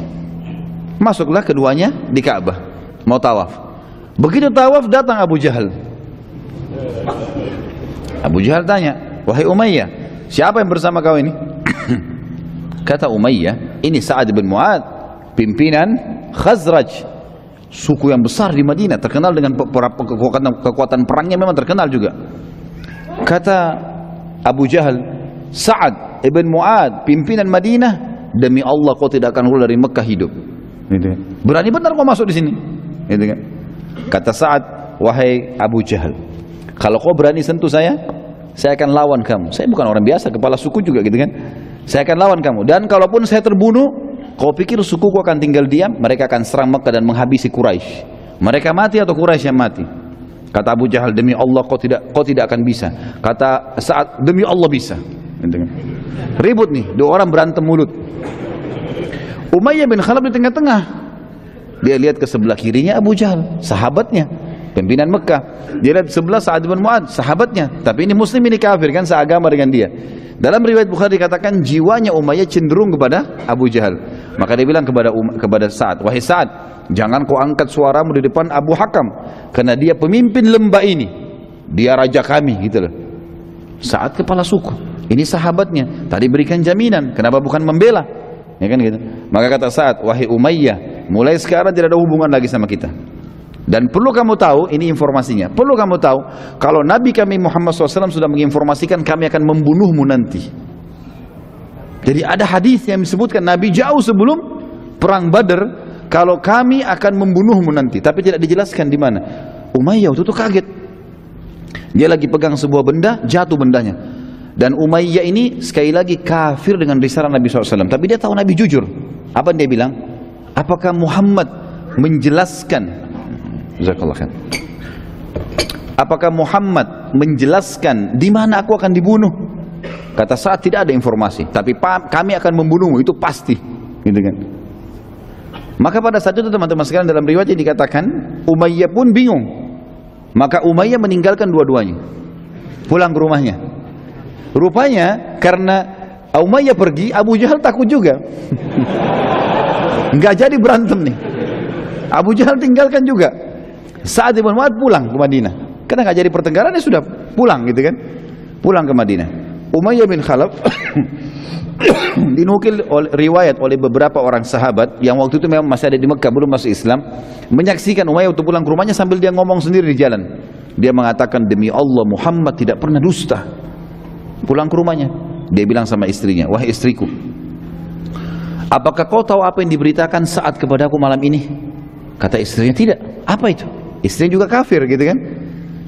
Masuklah keduanya di Ka'bah, mau tawaf. Begitu tawaf datang Abu Jahal. Abu Jahal tanya, wahai Umayyah, siapa yang bersama kau ini? Kata Umayyah, ini Sa'ad bin Mu'adz, pimpinan Khazraj. suku yang besar di Madinah, terkenal dengan kekuatan perangnya, memang terkenal juga. Kata Abu Jahal, Sa'ad ibn Mu'ad, pimpinan Madinah, demi Allah kau tidak akan keluar dari Mekah hidup. Gitu. Berani benar kau masuk di sini. Gitu kan? Kata Sa'ad, wahai Abu Jahal, kalau kau berani sentuh saya akan lawan kamu. Saya bukan orang biasa, kepala suku juga gitu kan. Saya akan lawan kamu. Dan kalaupun saya terbunuh, kau pikir sukuku akan tinggal diam? Mereka akan serang Mekah dan menghabisi Quraisy. Mereka mati atau Quraisy yang mati? Kata Abu Jahal, demi Allah kau tidak akan bisa. Kata Sa'ad, demi Allah bisa. Ribut nih, dua orang berantem mulut. Umayyah bin Khalaf di tengah-tengah. Dia lihat ke sebelah kirinya Abu Jahal, sahabatnya, pimpinan Mekah. Dia lihat sebelah Sa'ad bin Mu'ad, sahabatnya. Tapi ini muslim, ini kafir kan, seagama dengan dia. Dalam riwayat Bukhari dikatakan jiwanya Umayyah cenderung kepada Abu Jahal. Maka dia bilang kepada Sa'ad, wahai Sa'ad, jangan kau angkat suaramu di depan Abu Hakam, karena dia pemimpin lembah ini, dia raja kami, gitu loh. Sa'ad kepala suku, ini sahabatnya, tadi berikan jaminan, kenapa bukan membela? Ya kan gitu. Maka kata Sa'ad, wahai Umayyah, mulai sekarang tidak ada hubungan lagi sama kita. Dan perlu kamu tahu, ini informasinya, perlu kamu tahu, kalau Nabi kami Muhammad SAW sudah menginformasikan kami akan membunuhmu nanti. Jadi ada hadis yang disebutkan Nabi jauh sebelum perang Badar, kalau kami akan membunuhmu nanti, tapi tidak dijelaskan di mana. Umayyah waktu itu kaget. Dia lagi pegang sebuah benda, jatuh bendanya. Dan Umayyah ini sekali lagi kafir dengan risalah Nabi SAW. Tapi dia tahu Nabi jujur. Apa dia bilang? Apakah Muhammad menjelaskan? Apakah Muhammad menjelaskan di mana aku akan dibunuh? Kata Sa'ad, tidak ada informasi, tapi kami akan membunuhmu, itu pasti. Gitu kan? Maka pada saat itu teman-teman sekalian, dalam riwayat ini dikatakan Umayyah pun bingung. Maka Umayyah meninggalkan dua-duanya, pulang ke rumahnya. Rupanya karena Umayyah pergi, Abu Jahal takut juga. Nggak jadi berantem nih. Abu Jahal tinggalkan juga. Sa'ad bin Mu'ad pulang ke Madinah. Karena nggak jadi pertengkaran, dia sudah pulang gitu kan. Pulang ke Madinah. Umayyah bin Khalaf dinukil riwayat oleh beberapa orang sahabat yang waktu itu memang masih ada di Mekah, belum masuk Islam, menyaksikan Umayyah waktu pulang ke rumahnya sambil dia ngomong sendiri di jalan. Dia mengatakan, demi Allah Muhammad tidak pernah dusta. Pulang ke rumahnya, dia bilang sama istrinya, wahai istriku, apakah kau tahu apa yang diberitakan Sa'ad kepadaku malam ini? Kata istrinya, tidak. Apa itu? Istrinya juga kafir gitu kan.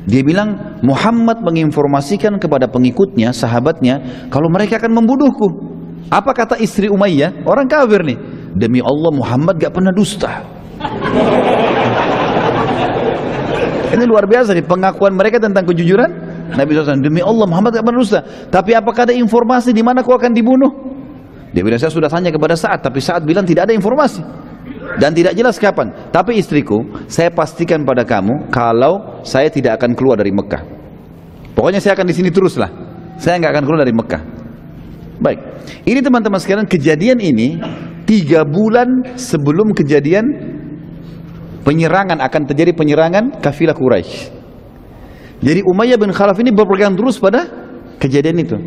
Dia bilang, Muhammad menginformasikan kepada pengikutnya, sahabatnya, kalau mereka akan membunuhku. Apa kata istri Umayyah? Orang kafir nih. Demi Allah Muhammad gak pernah dusta. Ini luar biasa nih pengakuan mereka tentang kejujuran Nabi SAW. Demi Allah Muhammad gak pernah dusta. Tapi apakah ada informasi di mana kau akan dibunuh? Dia bilang, saya sudah tanya kepada Sa'ad, tapi Sa'ad bilang tidak ada informasi dan tidak jelas kapan. Tapi istriku, saya pastikan pada kamu kalau saya tidak akan keluar dari Mekah. Pokoknya saya akan di sini teruslah. Saya nggak akan keluar dari Mekah. Baik, ini teman-teman sekalian, kejadian ini 3 bulan sebelum kejadian penyerangan, akan terjadi penyerangan kafilah Quraisy. Jadi Umayyah bin Khalaf ini berpegang terus pada kejadian itu.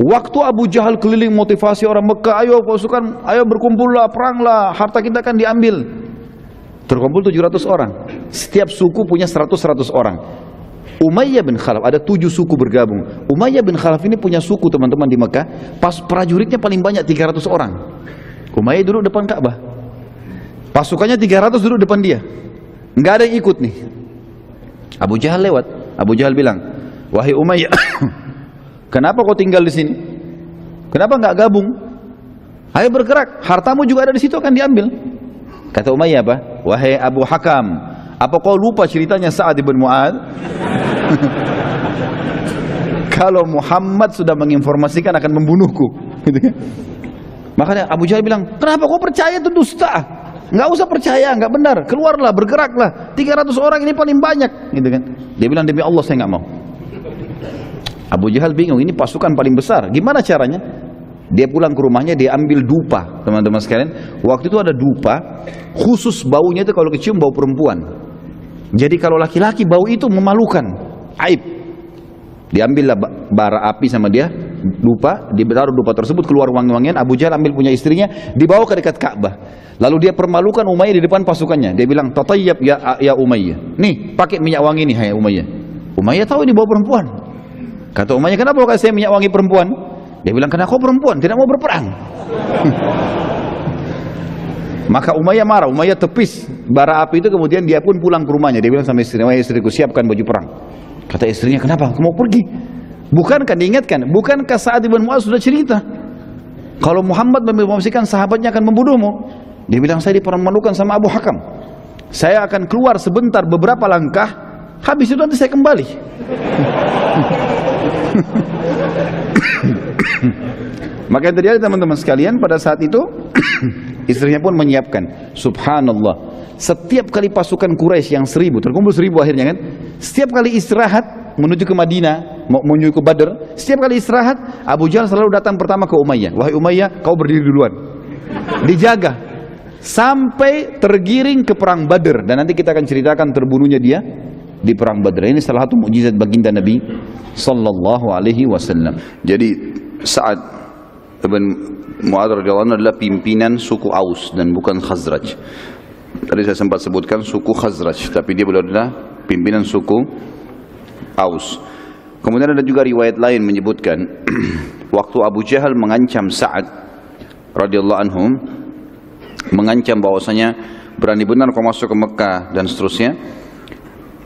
Waktu Abu Jahal keliling motivasi orang Mekah, ayo pasukan, ayo berkumpullah, peranglah, harta kita akan diambil. Terkumpul 700 orang. Setiap suku punya 100 orang. Umayyah bin Khalaf, ada 7 suku bergabung. Umayyah bin Khalaf ini punya suku teman-teman di Mekah, pas prajuritnya paling banyak 300 orang. Umayyah duduk depan Ka'bah. Pasukannya 300 duduk depan dia. Enggak ada yang ikut nih. Abu Jahal lewat. Abu Jahal bilang, wahai Umayyah, kenapa kau tinggal di sini? Kenapa enggak gabung? Ayo bergerak, hartamu juga ada di situ, akan diambil. Kata Umayyah apa? Wahai Abu Hakam, apa kau lupa ceritanya Sa'ad bin Mu'ad? Kalau Muhammad sudah menginformasikan akan membunuhku. Makanya Abu Jahal bilang, kenapa kau percaya itu dusta? Nggak usah percaya, nggak benar. Keluarlah, bergeraklah. 300 orang ini paling banyak, gitu kan? Dia bilang, demi Allah saya nggak mau. Abu Jahal bingung, ini pasukan paling besar. Gimana caranya? Dia pulang ke rumahnya, dia ambil dupa, teman-teman sekalian. Waktu itu ada dupa, khusus baunya itu kalau kecium bau perempuan. Jadi kalau laki-laki bau itu memalukan, aib. Diambillah bara api sama dia, dupa, ditaruh dupa tersebut, keluar wangi-wangian. Abu Jahal ambil punya istrinya, dibawa ke dekat Ka'bah. Lalu dia permalukan Umayyah di depan pasukannya. Dia bilang, "Tatayyab ya Umayyah. Nih, pakai minyak wangi nih, hai Umayyah." Umayyah tahu ini bawa perempuan. Kata Umayyah, "Kenapa kau kasih saya minyak wangi perempuan?" Dia bilang, "Karena kau perempuan, tidak mau berperang." Maka Umayyah marah, Umayyah tepis bara api itu, kemudian dia pun pulang ke rumahnya. Dia bilang sama istrinya, "Istriku, siapkan baju perang." Kata istrinya, "Kenapa? Kamu mau pergi?" Bukankah diingatkan? Bukankah Sa'ad bin Mu'adz sudah cerita kalau Muhammad mempromosikan sahabatnya akan membunuhmu? Dia bilang, "Saya dipermalukan sama Abu Hakam. Saya akan keluar sebentar beberapa langkah, habis itu nanti saya kembali." Maka yang terjadi teman-teman sekalian, pada saat itu istrinya pun menyiapkan. Subhanallah, setiap kali pasukan Quraisy yang 1000, terkumpul 1000 akhirnya kan, setiap kali istirahat menuju ke Madinah, menuju ke Badr, setiap kali istirahat Abu Jahal selalu datang pertama ke Umayyah. "Wahai Umayyah, kau berdiri duluan." Dijaga sampai tergiring ke perang Badr, dan nanti kita akan ceritakan terbunuhnya dia di perang Badr. Ini salah satu mukjizat baginda Nabi sallallahu alaihi wasallam. Jadi Sa'ad bin Mu'adz radhiyallahu anhu adalah pimpinan suku Aus dan bukan Khazraj. Tadi saya sempat sebutkan suku Khazraj, tapi dia adalah pimpinan suku Aus. Kemudian ada juga riwayat lain menyebutkan waktu Abu Jahal mengancam Sa'ad radhiyallahu anhu, mengancam bahwasanya berani benar kau masuk ke Mekah dan seterusnya,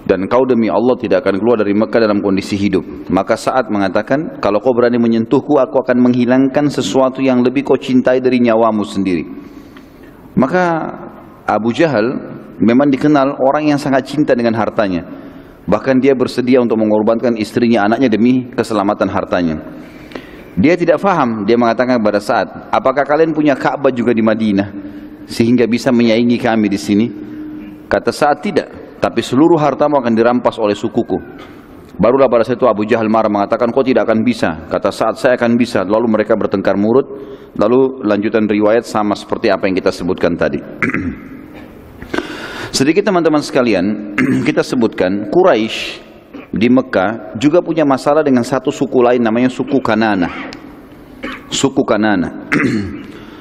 dan kau demi Allah tidak akan keluar dari Mekah dalam kondisi hidup. Maka Sa'ad mengatakan, "Kalau kau berani menyentuhku, aku akan menghilangkan sesuatu yang lebih kau cintai dari nyawamu sendiri." Maka Abu Jahal memang dikenal orang yang sangat cinta dengan hartanya. Bahkan dia bersedia untuk mengorbankan istrinya, anaknya demi keselamatan hartanya. Dia tidak faham, dia mengatakan kepada Sa'ad, "Apakah kalian punya Ka'bah juga di Madinah sehingga bisa menyaingi kami di sini?" Kata Sa'ad, "Tidak, tapi seluruh hartamu akan dirampas oleh sukuku." Barulah pada saat itu Abu Jahal marah mengatakan, "Kau tidak akan bisa." Kata Sa'ad, "Saya akan bisa." Lalu mereka bertengkar mulut. Lalu lanjutan riwayat sama seperti apa yang kita sebutkan tadi. Sedikit teman-teman sekalian, kita sebutkan Quraisy di Mekah juga punya masalah dengan satu suku lain, namanya suku Kanana. Suku Kanana.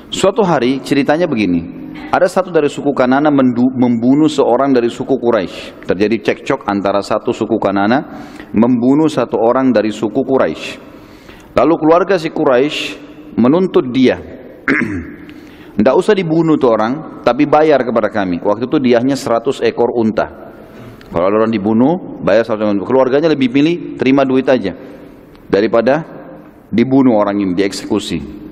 Suatu hari ceritanya begini, ada satu dari suku Kanana membunuh seorang dari suku Quraisy. Terjadi cekcok antara satu suku Kanana membunuh satu orang dari suku Quraisy. Lalu keluarga si Quraisy menuntut dia, "Tidak usah dibunuh tuh orang, tapi bayar kepada kami." Waktu itu diahnya 100 ekor unta. Kalau orang dibunuh, bayar 100 ekor unta. Keluarganya lebih pilih terima duit aja daripada dibunuh orang ini, dieksekusi.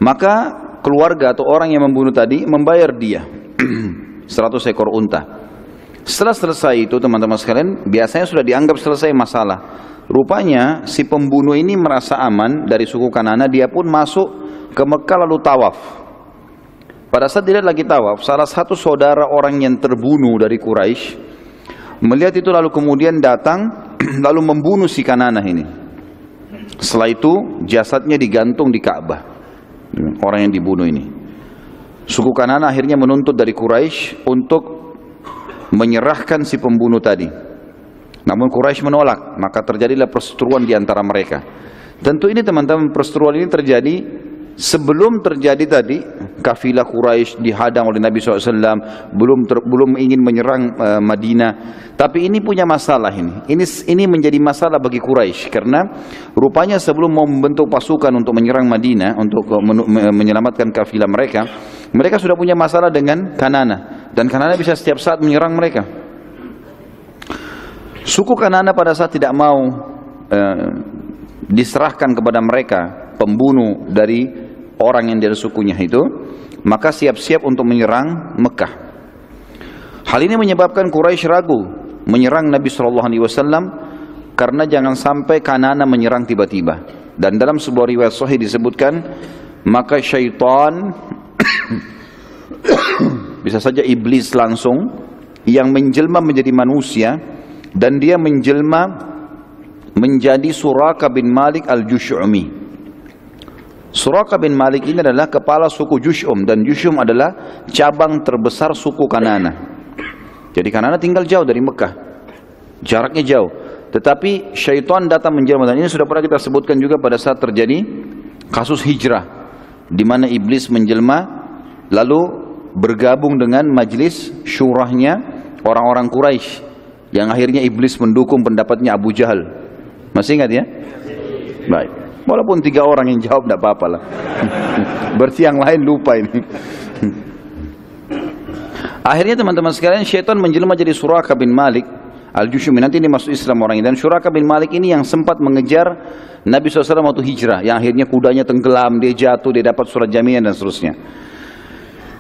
Maka keluarga atau orang yang membunuh tadi membayar dia 100 ekor unta. Setelah selesai itu teman-teman sekalian, biasanya sudah dianggap selesai masalah. Rupanya si pembunuh ini merasa aman dari suku Kanana, dia pun masuk ke Mekah lalu tawaf. Pada saat dia lagi tawaf, salah satu saudara orang yang terbunuh dari Quraisy melihat itu, lalu kemudian datang lalu membunuh si Kanana ini. Setelah itu jasadnya digantung di Ka'bah, orang yang dibunuh ini. Suku Kanana akhirnya menuntut dari Quraisy untuk menyerahkan si pembunuh tadi. Namun Quraisy menolak, maka terjadilah perseteruan di antara mereka. Tentu ini teman-teman, perseteruan ini terjadi sebelum terjadi tadi kafilah Quraisy dihadang oleh Nabi SAW, belum ingin menyerang Madinah. Tapi ini punya masalah ini menjadi masalah bagi Quraisy, karena rupanya sebelum mau membentuk pasukan untuk menyerang Madinah, untuk menyelamatkan kafilah mereka, mereka sudah punya masalah dengan Kanana, dan Kanana bisa setiap saat menyerang mereka. Suku Kanana pada saat tidak mau diserahkan kepada mereka pembunuh dari orang yang dari sukunya itu, maka siap-siap untuk menyerang Mekah. Hal ini menyebabkan Quraisy ragu menyerang Nabi SAW karena jangan sampai Kanana menyerang tiba-tiba. Dan dalam sebuah riwayat sahih disebutkan, maka syaitan bisa saja iblis langsung yang menjelma menjadi manusia, dan dia menjelma menjadi Suraka bin Malik al-Jush'umi. Suraka bin Malik ini adalah kepala suku Jush'um, dan Jush'um adalah cabang terbesar suku Kanana. Jadi Kanana tinggal jauh dari Mekah, jaraknya jauh. Tetapi syaitan datang menjelma, dan ini sudah pernah kita sebutkan juga pada saat terjadi kasus hijrah, di mana iblis menjelma lalu bergabung dengan majlis syurahnya orang-orang Quraisy, yang akhirnya iblis mendukung pendapatnya Abu Jahal. Masih ingat ya? Baik. Walaupun 3 orang yang jawab tidak apa-apa lah. Berarti yang lain lupa ini. Akhirnya teman-teman sekalian, syaitan menjelma jadi Suraka bin Malik Al-Jushumi. Nanti ini masuk Islam orang ini. Dan Suraka bin Malik ini yang sempat mengejar Nabi SAW waktu hijrah, yang akhirnya kudanya tenggelam, dia jatuh, dia dapat surat jaminan dan seterusnya.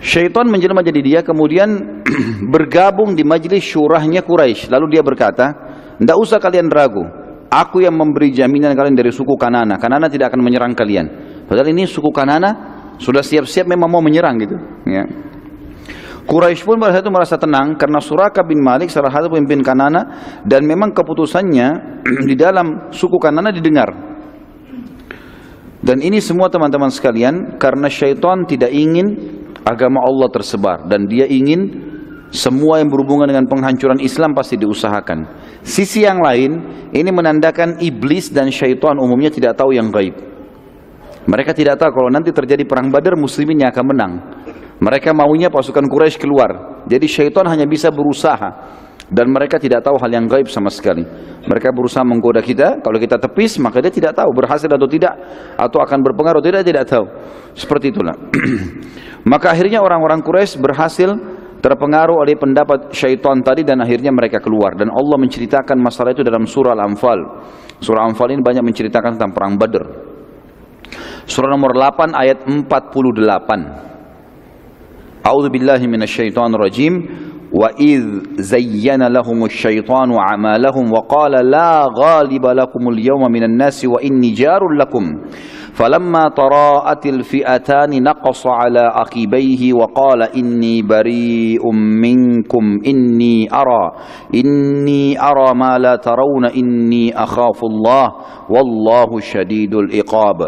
Syaitan menjelma jadi dia, kemudian bergabung di majlis syurahnya Quraisy. Lalu dia berkata, tidak usah kalian ragu, aku yang memberi jaminan kalian dari suku Kanana. Kanana tidak akan menyerang kalian. Padahal ini suku Kanana sudah siap-siap memang mau menyerang gitu ya. Quraisy pun pada saat itu merasa tenang karena Suraka bin Malik salah satu pemimpin Kanana, dan memang keputusannya di dalam suku Kanana didengar. Dan ini semua teman-teman sekalian karena syaitan tidak ingin agama Allah tersebar, dan dia ingin semua yang berhubungan dengan penghancuran Islam pasti diusahakan. Sisi yang lain, ini menandakan iblis dan syaitan umumnya tidak tahu yang gaib. Mereka tidak tahu kalau nanti terjadi perang Badar, muslimin yang akan menang. Mereka maunya pasukan Quraisy keluar. Jadi syaitan hanya bisa berusaha, dan mereka tidak tahu hal yang gaib sama sekali. Mereka berusaha menggoda kita, kalau kita tepis maka dia tidak tahu berhasil atau tidak, atau akan berpengaruh tidak tahu. Seperti itulah. Maka akhirnya orang-orang Quraisy berhasil terpengaruh oleh pendapat syaitan tadi, dan akhirnya mereka keluar. Dan Allah menceritakan masalah itu dalam surah Al-Anfal. Surah Al-Anfal ini banyak menceritakan tentang perang Badar. Surah nomor 8 ayat 48. A'udzu billahi minasyaitonir rajim. Wa idz zayyana lahumusy syaitanu a'malahum wa qala la ghaliba lakumul yawma minan nasi wa inni jarul lakum. فلما تراءت الفئتان نقص على عقبيه وقال إني بريء منكم إني أرى ما لا ترون إني أخاف الله والله شديد العقاب.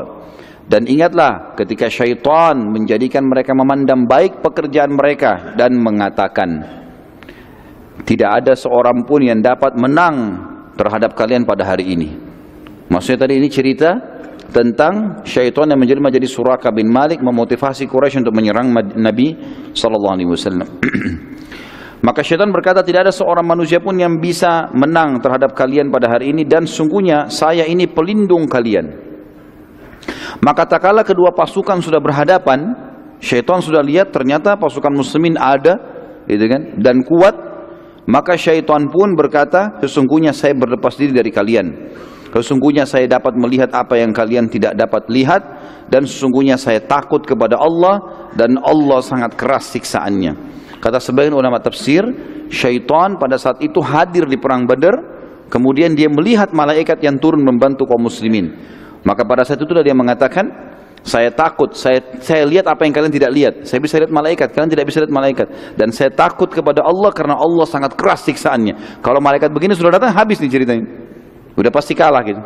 Dan ingatlah ketika syaitan menjadikan mereka memandang baik pekerjaan mereka dan mengatakan, tidak ada seorang pun yang dapat menang terhadap kalian pada hari ini. Maksudnya tadi ini cerita tentang syaitan yang menjelma jadi Suraka bin Malik, memotivasi Quraisy untuk menyerang Nabi SAW. Maka syaitan berkata, tidak ada seorang manusia pun yang bisa menang terhadap kalian pada hari ini, dan sungguhnya saya ini pelindung kalian. Maka tak kala kedua pasukan sudah berhadapan, syaitan sudah lihat ternyata pasukan muslimin ada, gitu kan, dan kuat. Maka syaitan pun berkata, sesungguhnya saya berlepas diri dari kalian. Sesungguhnya saya dapat melihat apa yang kalian tidak dapat lihat, dan sesungguhnya saya takut kepada Allah, dan Allah sangat keras siksaannya. Kata sebagian ulama tafsir, syaitan pada saat itu hadir di perang Badar, kemudian dia melihat malaikat yang turun membantu kaum muslimin. Maka pada saat itu dia mengatakan, saya takut, saya lihat apa yang kalian tidak lihat. Saya bisa lihat malaikat, kalian tidak bisa lihat malaikat. Dan saya takut kepada Allah karena Allah sangat keras siksaannya. Kalau malaikat begini sudah datang, habis nih ceritanya. Udah pasti kalah gitu.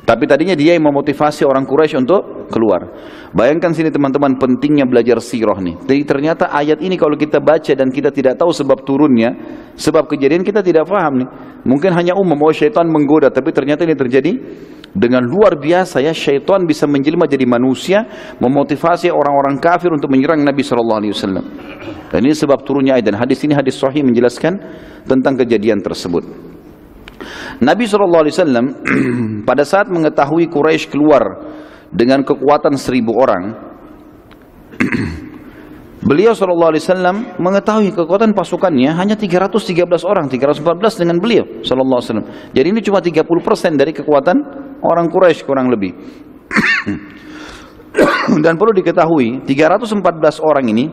Tapi tadinya dia yang memotivasi orang Quraisy untuk keluar. Bayangkan sini teman-teman pentingnya belajar sirah nih. Jadi ternyata ayat ini kalau kita baca dan kita tidak tahu sebab turunnya, sebab kejadian kita tidak paham nih. Mungkin hanya umum, oh syaitan menggoda, tapi ternyata ini terjadi dengan luar biasa ya. Syaitan bisa menjelma jadi manusia, memotivasi orang-orang kafir untuk menyerang Nabi SAW. Dan ini sebab turunnya ayat, dan hadis ini hadis sahih menjelaskan tentang kejadian tersebut. Nabi SAW pada saat mengetahui Quraisy keluar dengan kekuatan 1000 orang, beliau SAW mengetahui kekuatan pasukannya hanya 313 orang, 314 dengan beliau SAW. Jadi ini cuma 30% dari kekuatan orang Quraisy kurang lebih. Dan perlu diketahui 314 orang ini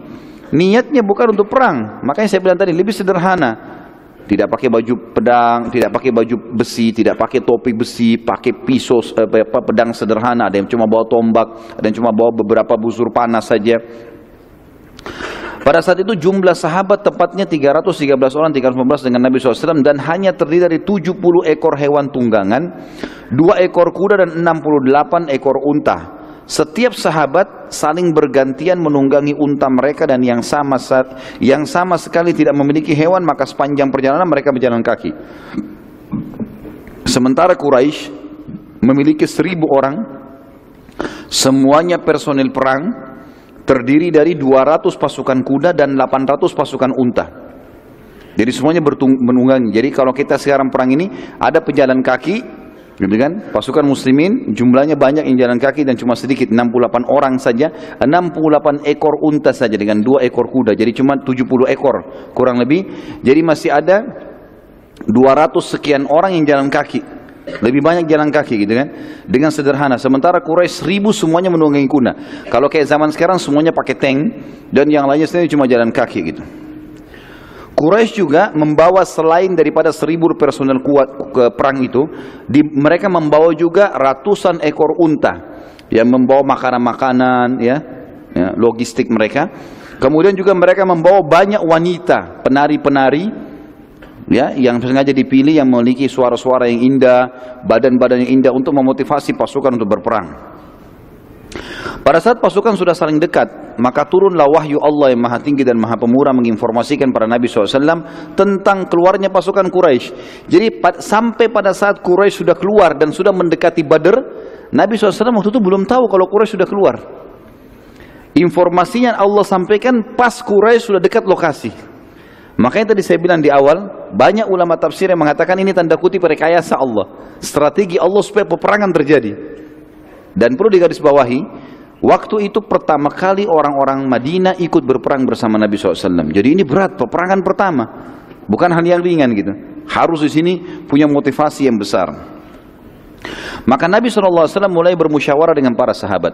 niatnya bukan untuk perang. Makanya saya bilang tadi lebih sederhana. Tidak pakai baju pedang, tidak pakai baju besi, tidak pakai topi besi, pakai pisau, pedang sederhana. Ada yang cuma bawa tombak, ada yang cuma bawa beberapa busur panas saja. Pada saat itu jumlah sahabat tepatnya 313 orang, 314 dengan Nabi SAW, dan hanya terdiri dari 70 ekor hewan tunggangan, 2 ekor kuda dan 68 ekor unta. Setiap sahabat saling bergantian menunggangi unta mereka, dan yang sama sekali tidak memiliki hewan, maka sepanjang perjalanan mereka berjalan kaki. Sementara Quraisy memiliki 1.000 orang, semuanya personil perang, terdiri dari 200 pasukan kuda dan 800 pasukan unta. Jadi semuanya menunggangi. Jadi kalau kita sekarang perang ini, ada pejalan kaki, gitu kan? Pasukan muslimin jumlahnya banyak yang jalan kaki dan cuma sedikit, 68 orang saja, 68 ekor unta saja dengan 2 ekor kuda. Jadi cuma 70 ekor kurang lebih. Jadi masih ada 200 sekian orang yang jalan kaki, lebih banyak jalan kaki gitu kan, dengan sederhana. Sementara Quraisy 1.000 semuanya menunggangi kuda. Kalau kayak zaman sekarang semuanya pakai tank dan yang lainnya sendiri cuma jalan kaki gitu. Quraisy juga membawa selain daripada 1.000 personel kuat ke perang itu, mereka membawa juga ratusan ekor unta yang membawa makanan-makanan, ya, logistik mereka. Kemudian juga mereka membawa banyak wanita, penari-penari, ya, yang sengaja dipilih, yang memiliki suara-suara yang indah, badan-badan yang indah untuk memotivasi pasukan untuk berperang. Pada saat pasukan sudah saling dekat, maka turunlah wahyu Allah yang maha tinggi dan maha pemurah menginformasikan pada Nabi SAW tentang keluarnya pasukan Quraisy. Jadi sampai pada saat Quraisy sudah keluar dan sudah mendekati Badr, Nabi SAW waktu itu belum tahu kalau Quraisy sudah keluar. Informasinya Allah sampaikan pas Quraisy sudah dekat lokasi. Makanya tadi saya bilang di awal, banyak ulama tafsir yang mengatakan ini tanda kutip rekayasa Allah, strategi Allah supaya peperangan terjadi. Dan perlu digarisbawahi, waktu itu pertama kali orang-orang Madinah ikut berperang bersama Nabi SAW. Jadi ini berat, peperangan pertama, bukan hal yang ringan gitu. Harus di sini punya motivasi yang besar. Maka Nabi SAW mulai bermusyawarah dengan para sahabat.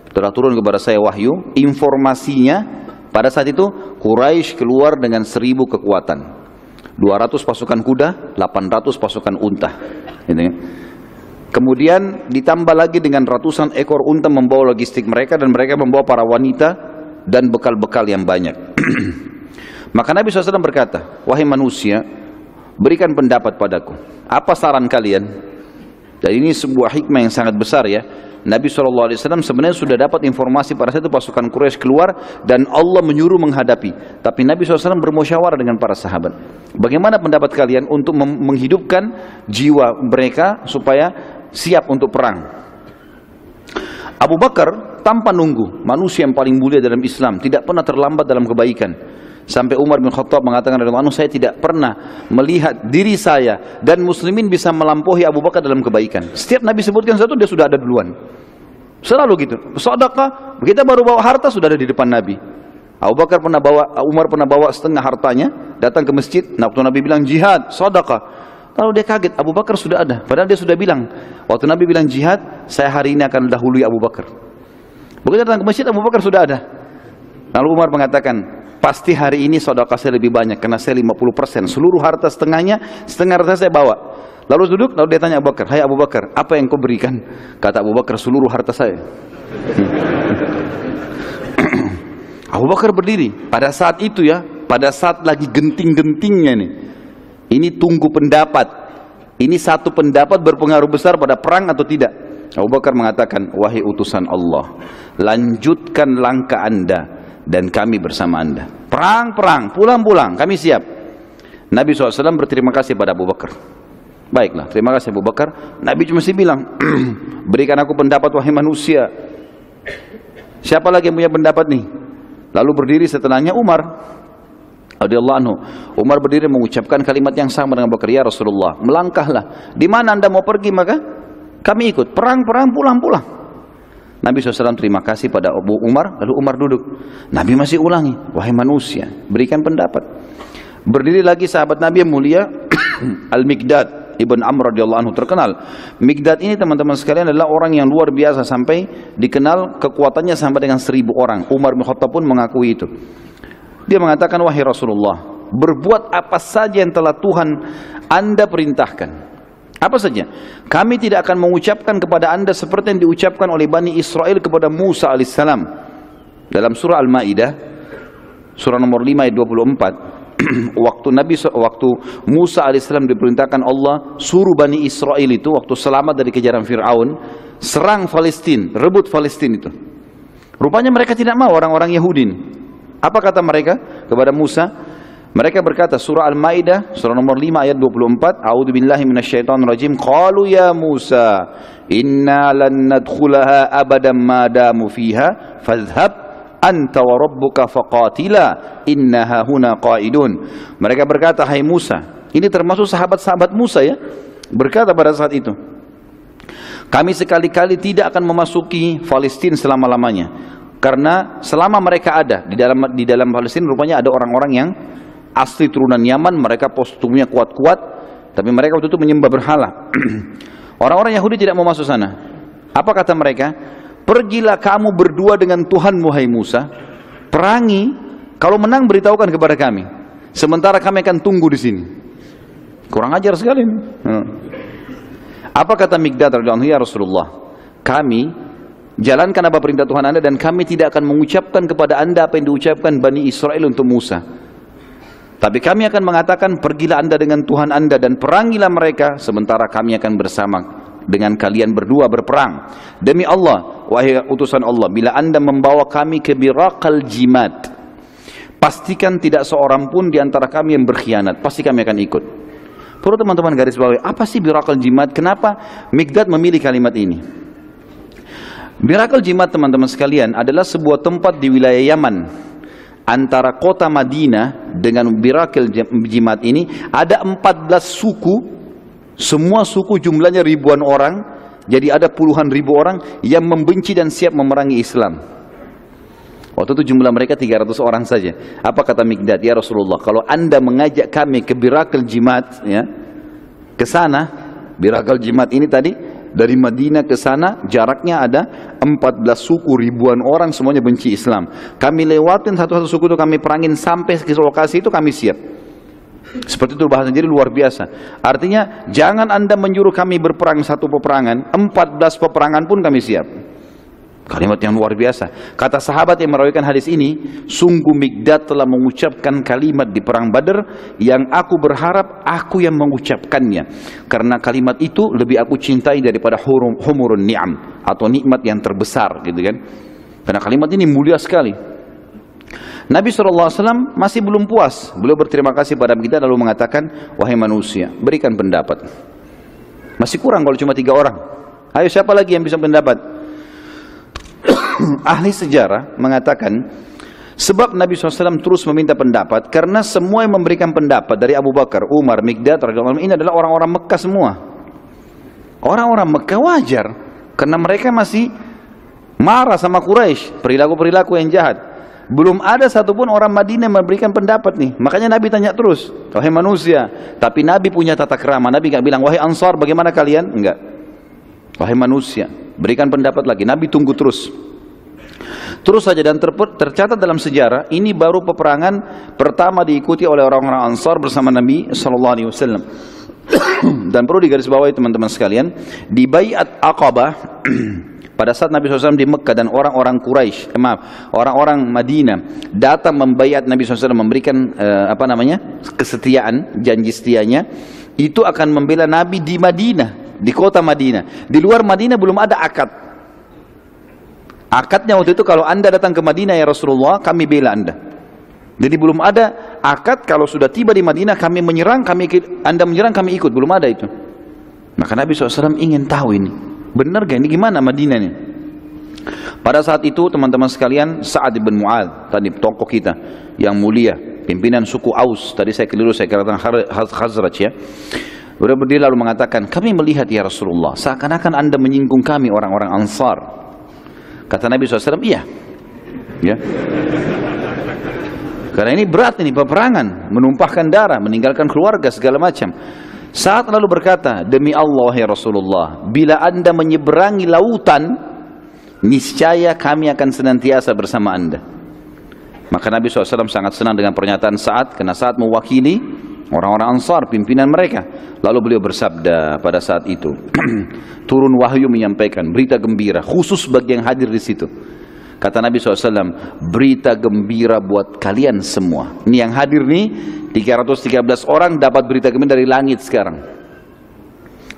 Telah turun kepada saya wahyu, informasinya pada saat itu Quraisy keluar dengan 1.000 kekuatan, 200 pasukan kuda, 800 pasukan unta, gitu ya. Kemudian ditambah lagi dengan ratusan ekor unta membawa logistik mereka, dan mereka membawa para wanita dan bekal-bekal yang banyak. Maka Nabi SAW berkata, wahai manusia, berikan pendapat padaku, apa saran kalian? Dan ini sebuah hikmah yang sangat besar ya. Nabi SAW sebenarnya sudah dapat informasi pada saat itu pasukan Quraisy keluar dan Allah menyuruh menghadapi. Tapi Nabi SAW bermusyawarah dengan para sahabat. Bagaimana pendapat kalian untuk menghidupkan jiwa mereka supaya siap untuk perang? Abu Bakar tanpa nunggu, manusia yang paling mulia dalam Islam, tidak pernah terlambat dalam kebaikan. Sampai Umar bin Khattab mengatakan, saya tidak pernah melihat diri saya dan muslimin bisa melampaui Abu Bakar dalam kebaikan. Setiap Nabi sebutkan satu, dia sudah ada duluan. Selalu gitu. Sedekah, kita baru bawa harta sudah ada di depan Nabi. Umar pernah bawa setengah hartanya, datang ke masjid. Nah, waktu Nabi bilang jihad, sedekah, lalu dia kaget, Abu Bakar sudah ada. Padahal dia sudah bilang, waktu Nabi bilang jihad, saya hari ini akan dahului Abu Bakar. Begitu datang ke masjid, Abu Bakar sudah ada. Lalu Umar mengatakan, pasti hari ini sedekah saya lebih banyak, karena saya 50%. Seluruh harta setengahnya, setengah harta saya bawa. Lalu duduk, lalu dia tanya Abu Bakar, hai Abu Bakar, apa yang kau berikan? Kata Abu Bakar, seluruh harta saya. Abu Bakar berdiri. Pada saat itu ya, pada saat lagi genting-gentingnya nih. Ini tunggu pendapat. Ini satu pendapat berpengaruh besar pada perang atau tidak. Abu Bakar mengatakan, wahai utusan Allah, lanjutkan langkah Anda dan kami bersama Anda. Perang, pulang, kami siap. Nabi SAW berterima kasih pada Abu Bakar. Baiklah, terima kasih Abu Bakar. Nabi cuma bilang, berikan aku pendapat wahai manusia. Siapa lagi yang punya pendapat nih? Lalu berdiri setelahnya Umar radhiyallahu anhu. Umar berdiri mengucapkan kalimat yang sama dengan Abu Bakar, ya Rasulullah, melangkahlah. Di mana Anda mau pergi maka kami ikut. Perang, pulang. Nabi SAW terima kasih pada Abu Umar, lalu Umar duduk. Nabi masih ulangi, wahai manusia, berikan pendapat. Berdiri lagi sahabat Nabi yang mulia, Al-Miqdad Ibn Amr radhiyallahu anhu, terkenal. Miqdad ini teman-teman sekalian adalah orang yang luar biasa, sampai dikenal kekuatannya sampai dengan 1.000 orang. Umar bin Khattab pun mengakui itu. Dia mengatakan, wahai Rasulullah, berbuat apa saja yang telah Tuhan Anda perintahkan. Apa saja. Kami tidak akan mengucapkan kepada Anda seperti yang diucapkan oleh Bani Israel kepada Musa alaihissalam. Dalam surah Al-Ma'idah, surah nomor 5 ayat 24. waktu Musa alaihissalam diperintahkan Allah suruh Bani Israel itu, waktu selamat dari kejaran Fir'aun, serang Palestina, rebut Palestina itu. Rupanya mereka tidak mau, orang-orang Yahudi. Apa kata mereka kepada Musa? Mereka berkata, surah Al-Maidah, surah nomor 5 ayat 24, A'udzubillahi minasyaitonirrajim, qalu ya Musa, inna lan nadkhulaha abadan ma damu fiha, fadhhab anta wa rabbuka faqatila inna hahuna qaidun. Mereka berkata, hai Musa, ini termasuk sahabat-sahabat Musa ya, berkata pada saat itu, kami sekali-kali tidak akan memasuki Palestina selama-lamanya, karena selama mereka ada di dalam Palestina rupanya ada orang-orang yang asli turunan Yaman, mereka postumnya kuat-kuat, tapi mereka waktu itu menyembah berhala. Orang-orang Yahudi tidak mau masuk sana. Apa kata mereka? Pergilah kamu berdua dengan Tuhanmu, hai Musa, perangi, kalau menang beritahukan kepada kami, sementara kami akan tunggu di sini. Kurang ajar sekali. Apa kata Mikdad radhiyallahu anhu, ya Rasulullah, kami jalankan apa perintah Tuhan Anda dan kami tidak akan mengucapkan kepada Anda apa yang diucapkan Bani Israel untuk Musa. Tapi kami akan mengatakan, pergilah Anda dengan Tuhan Anda dan perangilah mereka, sementara kami akan bersama dengan kalian berdua berperang. Demi Allah, wahai utusan Allah, bila Anda membawa kami ke Biraqal Jimad, pastikan tidak seorang pun di antara kami yang berkhianat, pasti kami akan ikut. Perlu teman-teman garis bawahi, apa sih Biraqal Jimad? Kenapa Mikdad memilih kalimat ini? Biraqal Jimad, teman-teman sekalian, adalah sebuah tempat di wilayah Yaman. Antara kota Madinah dengan Biraqal Jimad ini ada 14 suku, semua suku jumlahnya ribuan orang, jadi ada puluhan ribu orang yang membenci dan siap memerangi Islam. Waktu itu jumlah mereka 300 orang saja. Apa kata Mikdad, ya Rasulullah, kalau Anda mengajak kami ke Biraqal Jimad, ya, ke sana, Biraqal Jimad ini tadi dari Madinah ke sana jaraknya ada 14 suku, ribuan orang, semuanya benci Islam. Kami lewatin satu-satu suku itu, kami perangin sampai ke lokasi itu, kami siap. Seperti itu bahasa, jadi luar biasa. Artinya jangan Anda menyuruh kami berperang satu peperangan, 14 peperangan pun kami siap. Kalimat yang luar biasa. Kata sahabat yang merawikan hadis ini, sungguh Mikdad telah mengucapkan kalimat di perang Badar yang aku berharap aku yang mengucapkannya, karena kalimat itu lebih aku cintai daripada humurun ni'am, atau nikmat yang terbesar, gitu kan. Karena kalimat ini mulia sekali. Nabi SAW masih belum puas. Beliau berterima kasih pada Mikdad lalu mengatakan, wahai manusia, berikan pendapat. Masih kurang kalau cuma 3 orang. Ayo, siapa lagi yang bisa pendapat? Ahli sejarah mengatakan sebab Nabi SAW terus meminta pendapat karena semua yang memberikan pendapat dari Abu Bakar, Umar, Mikdad radhiyallahu anhu ini adalah orang-orang Mekah semua. Orang-orang Mekah wajar karena mereka masih marah sama Quraisy, perilaku-perilaku yang jahat. Belum ada satupun orang Madinah yang memberikan pendapat nih. Makanya Nabi tanya terus, wahai manusia. Tapi Nabi punya tata krama. Nabi nggak bilang, wahai Ansar bagaimana kalian? Enggak. Wahai manusia, berikan pendapat lagi. Nabi tunggu terus. Terus saja, dan tercatat dalam sejarah ini baru peperangan pertama diikuti oleh orang-orang Ansar bersama Nabi SAW. Dan perlu digarisbawahi teman-teman sekalian, di Bai'at Aqabah pada saat Nabi SAW di Mekah dan orang-orang Quraisy, orang-orang Madinah datang membaiat Nabi SAW, memberikan kesetiaan, janji setianya, itu akan membela Nabi di Madinah, di kota Madinah. Di luar Madinah belum ada akad. Akadnya waktu itu, kalau Anda datang ke Madinah ya Rasulullah, kami bela Anda. Jadi belum ada akad, kalau sudah tiba di Madinah kami menyerang, Anda menyerang kami ikut, belum ada itu. Maka Nabi SAW ingin tahu ini, benar gak ini, gimana Madinah ini? Pada saat itu teman-teman sekalian, Sa'ad bin Mu'adz, tadi tokoh kita yang mulia, pimpinan suku Aus, tadi saya keliru, saya katakan Khazraj ya. Beliau berdiri lalu mengatakan, kami melihat ya Rasulullah, seakan-akan Anda menyinggung kami orang-orang Ansar. Kata Nabi SAW, iya ya. Karena ini berat, ini peperangan, menumpahkan darah, meninggalkan keluarga, segala macam. Saat lalu berkata, demi Allah ya Rasulullah, bila Anda menyeberangi lautan, niscaya kami akan senantiasa bersama Anda. Maka Nabi SAW sangat senang dengan pernyataan Sa'ad, karena Sa'ad mewakili orang-orang Ansar, pimpinan mereka. Lalu beliau bersabda pada saat itu, turun wahyu menyampaikan berita gembira khusus bagi yang hadir di situ. Kata Nabi SAW, berita gembira buat kalian semua. Ini yang hadir nih, 313 orang dapat berita gembira dari langit sekarang.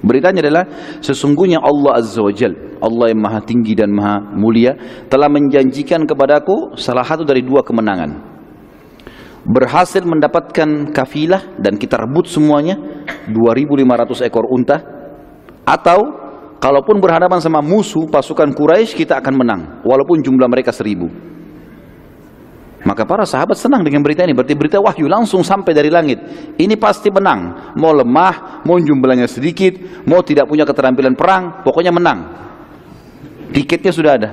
Beritanya adalah, sesungguhnya Allah Azza wa Jal, Allah yang maha tinggi dan maha mulia, telah menjanjikan kepadaku salah satu dari 2 kemenangan. berhasil mendapatkan kafilah dan kita rebut semuanya 2.500 ekor unta, atau kalaupun berhadapan sama musuh pasukan Quraisy kita akan menang walaupun jumlah mereka 1.000. Maka para sahabat senang dengan berita ini, berarti berita wahyu langsung sampai dari langit. Ini pasti menang, mau lemah, mau jumlahnya sedikit, mau tidak punya keterampilan perang, pokoknya menang. Tiketnya sudah ada.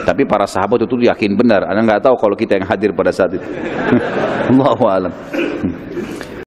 Tapi para sahabat itu yakin benar. Anda nggak tahu kalau kita yang hadir pada saat itu. Allahu a'lam.